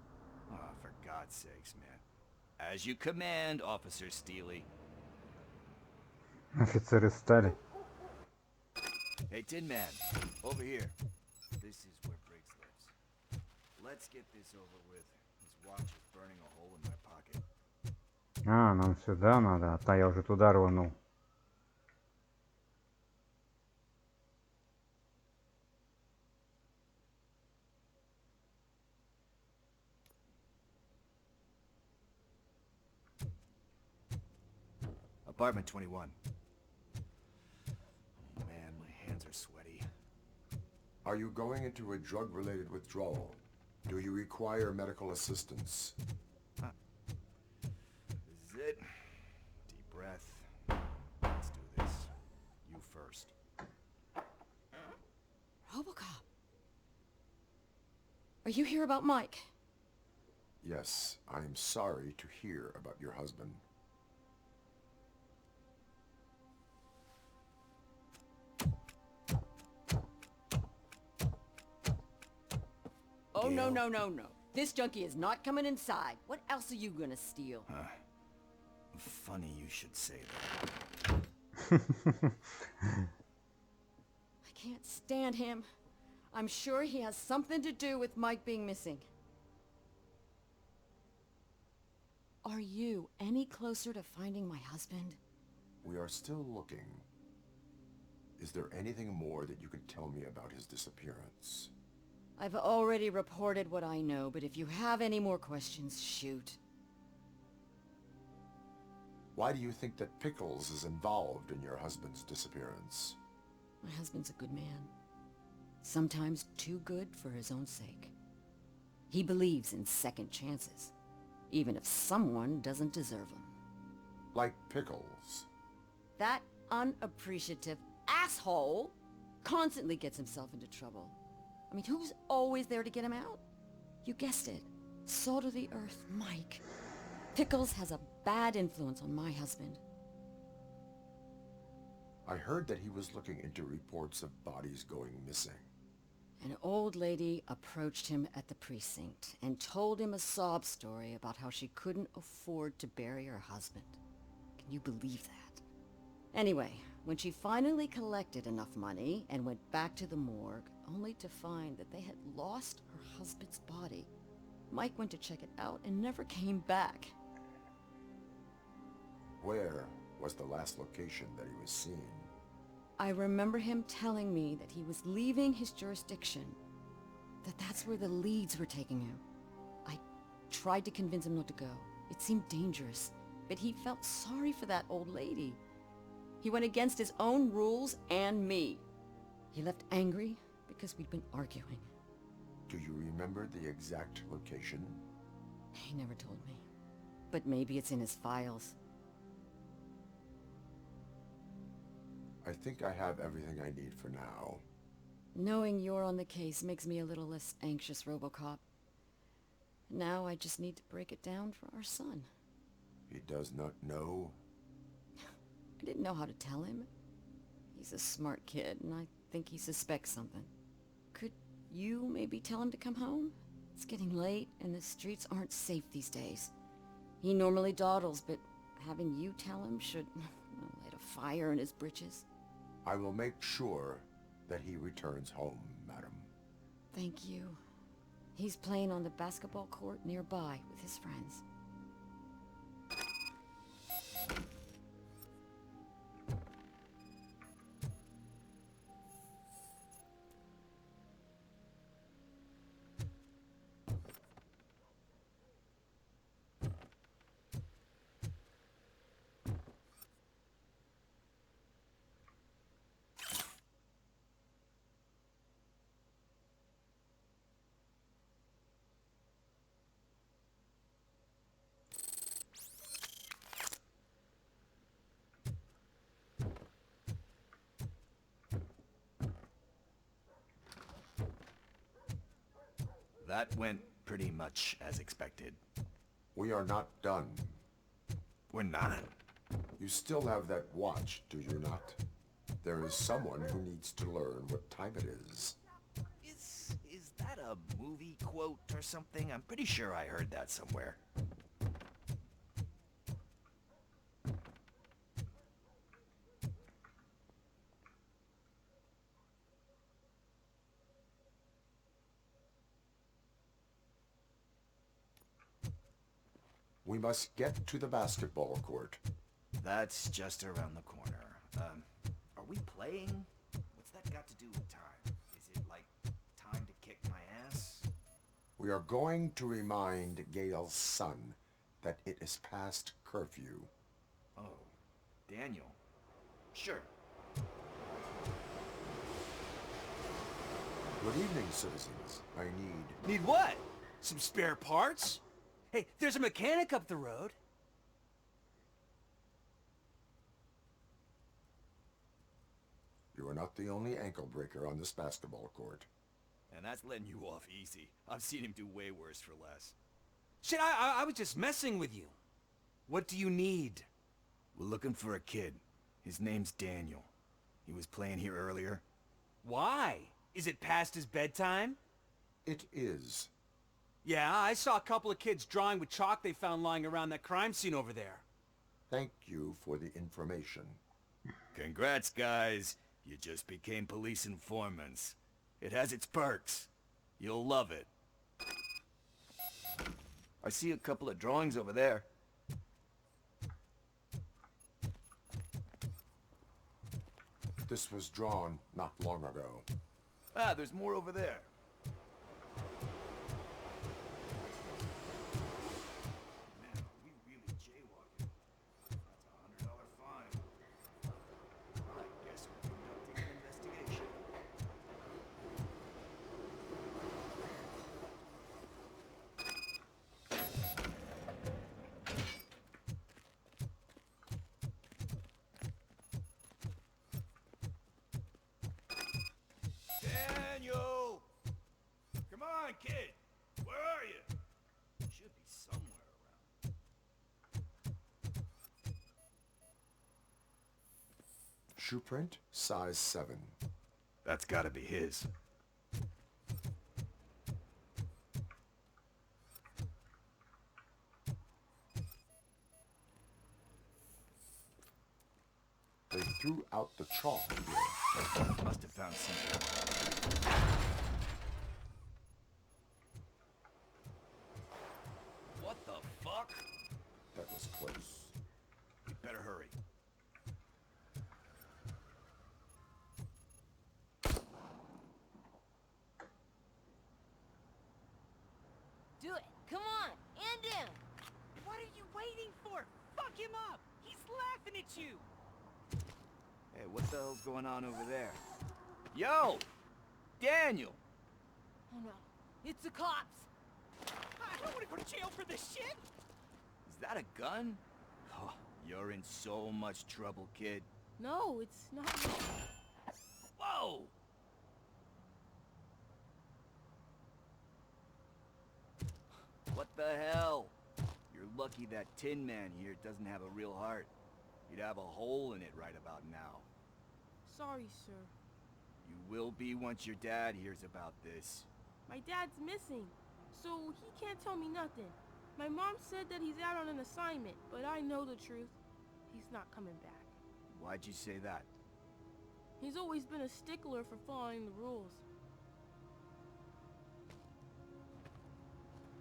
Oh, for God's sakes, man. As you command, Officer Steely. Офицеры стали. Hey, Tin Man, over here. This is where Briggs lives. Let's get this over with. His watch is burning a hole in my pocket. А, нам сюда надо, а то я уже туда рванул. Apartment 21. Oh man, my hands are sweaty. Are you going into a drug-related withdrawal? Do you require medical assistance? This is it. Deep breath. Let's do this. You first. ROBOCOP. Are you here about Mike? Yes, I am sorry to hear about your husband. Oh, no, no, no, no. This junkie is not coming inside. What else are you gonna steal? Funny you should say that. I can't stand him. I'm sure he has something to do with Mike being missing. Are you any closer to finding my husband? We are still looking. Is there anything more that you can tell me about his disappearance? I've already reported what I know, but if you have any more questions, shoot. Why do you think that Pickles is involved in your husband's disappearance? My husband's a good man. Sometimes too good for his own sake. He believes in second chances, even if someone doesn't deserve them. Like Pickles? That unappreciative asshole constantly gets himself into trouble. I mean, who's always there to get him out? You guessed it. Salt of the earth, Mike. Pickles has a bad influence on my husband. I heard that he was looking into reports of bodies going missing. An old lady approached him at the precinct and told him a sob story about how she couldn't afford to bury her husband. Can you believe that? Anyway, when she finally collected enough money and went back to the morgue, only to find that they had lost her husband's body, Mike went to check it out and never came back. Where was the last location that he was seen? I remember him telling me that he was leaving his jurisdiction, that's where the leads were taking him. I tried to convince him not to go. It seemed dangerous, but he felt sorry for that old lady. He went against his own rules and me. He left angry because we'd been arguing. Do you remember the exact location? He never told me, but maybe it's in his files. I think I have everything I need for now. Knowing you're on the case makes me a little less anxious, RoboCop. Now I just need to break it down for our son. He does not know? I didn't know how to tell him. He's a smart kid, and I think he suspects something. Could you maybe tell him to come home? It's getting late, and the streets aren't safe these days. He normally dawdles, but having you tell him should light a fire in his britches. I will make sure that he returns home, madam. Thank you. He's playing on the basketball court nearby with his friends. That went pretty much as expected. We are not done. We're not? You still have that watch, do you not? There is someone who needs to learn what time it is. Is that a movie quote or something? I'm pretty sure I heard that somewhere. We must get to the basketball court. That's just around the corner. Are we playing? What's that got to do with time? Is it like time to kick my ass? We are going to remind Gail's son that it is past curfew. Oh, Daniel. Sure. Good evening, citizens. I need... Need what? Some spare parts? Hey, there's a mechanic up the road. You are not the only ankle breaker on this basketball court. And that's letting you off easy. I've seen him do way worse for less. Shit, I was just messing with you. What do you need? We're looking for a kid. His name's Daniel. He was playing here earlier. Why? Is it past his bedtime? It is. Yeah, I saw a couple of kids drawing with chalk they found lying around that crime scene over there. Thank you for the information. Congrats, guys. You just became police informants. It has its perks. You'll love it. I see a couple of drawings over there. This was drawn not long ago. Ah, there's more over there. Man, are we really jaywalking? That's a $100 fine. I guess we're conducting an investigation. Daniel! Come on, kid! Where are you? Should be somewhere around. Shoe print, size 7. That's gotta be his. They threw out the chalk here. Must have found something. What the fuck? That was close. We better hurry. Do it. Come on. And him. What are you waiting for? Fuck him up. He's laughing at you. Hey, what the hell's going on over there? Yo! Daniel! Oh no. It's the cops. I don't want to go to jail for this shit. Is that a gun? Oh, you're in so much trouble, kid. No, it's not. Whoa! What the hell? You're lucky that Tin Man here doesn't have a real heart. You'd have a hole in it right about now. Sorry, sir. You will be once your dad hears about this. My dad's missing, so he can't tell me nothing. My mom said that he's out on an assignment, but I know the truth. He's not coming back. Why'd you say that? He's always been a stickler for following the rules.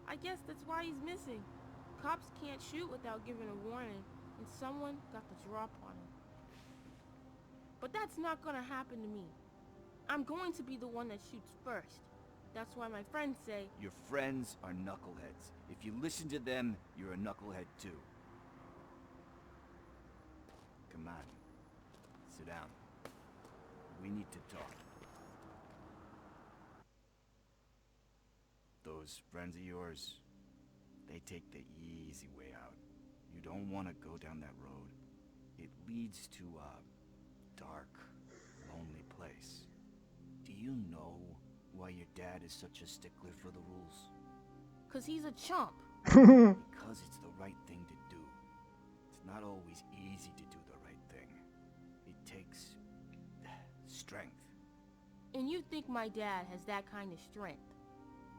I guess that's why he's missing. Cops can't shoot without giving a warning, and someone got the drop on him. But that's not gonna happen to me. I'm going to be the one that shoots first. That's why my friends say... Your friends are knuckleheads. If you listen to them, you're a knucklehead too. Come on. Sit down. We need to talk. Those friends of yours, they take the easy way out. You don't want to go down that road. It leads to a dark, lonely place. Do you know why your dad is such a stickler for the rules? 'Cause he's a chump. Because it's the right thing to do. It's not always easy to do the right thing. It takes strength. And you think my dad has that kind of strength?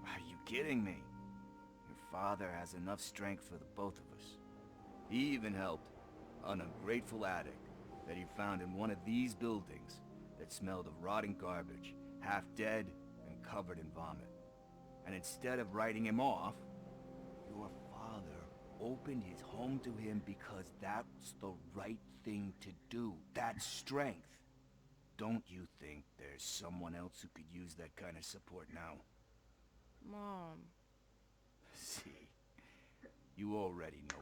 Are you kidding me? Your father has enough strength for the both of us. He even helped an ungrateful addict that he found in one of these buildings that smelled of rotting garbage, half dead and covered in vomit. And instead of writing him off, your father opened his home to him because that's the right thing to do. That's strength. Don't you think there's someone else who could use that kind of support now? Mom. See, you already know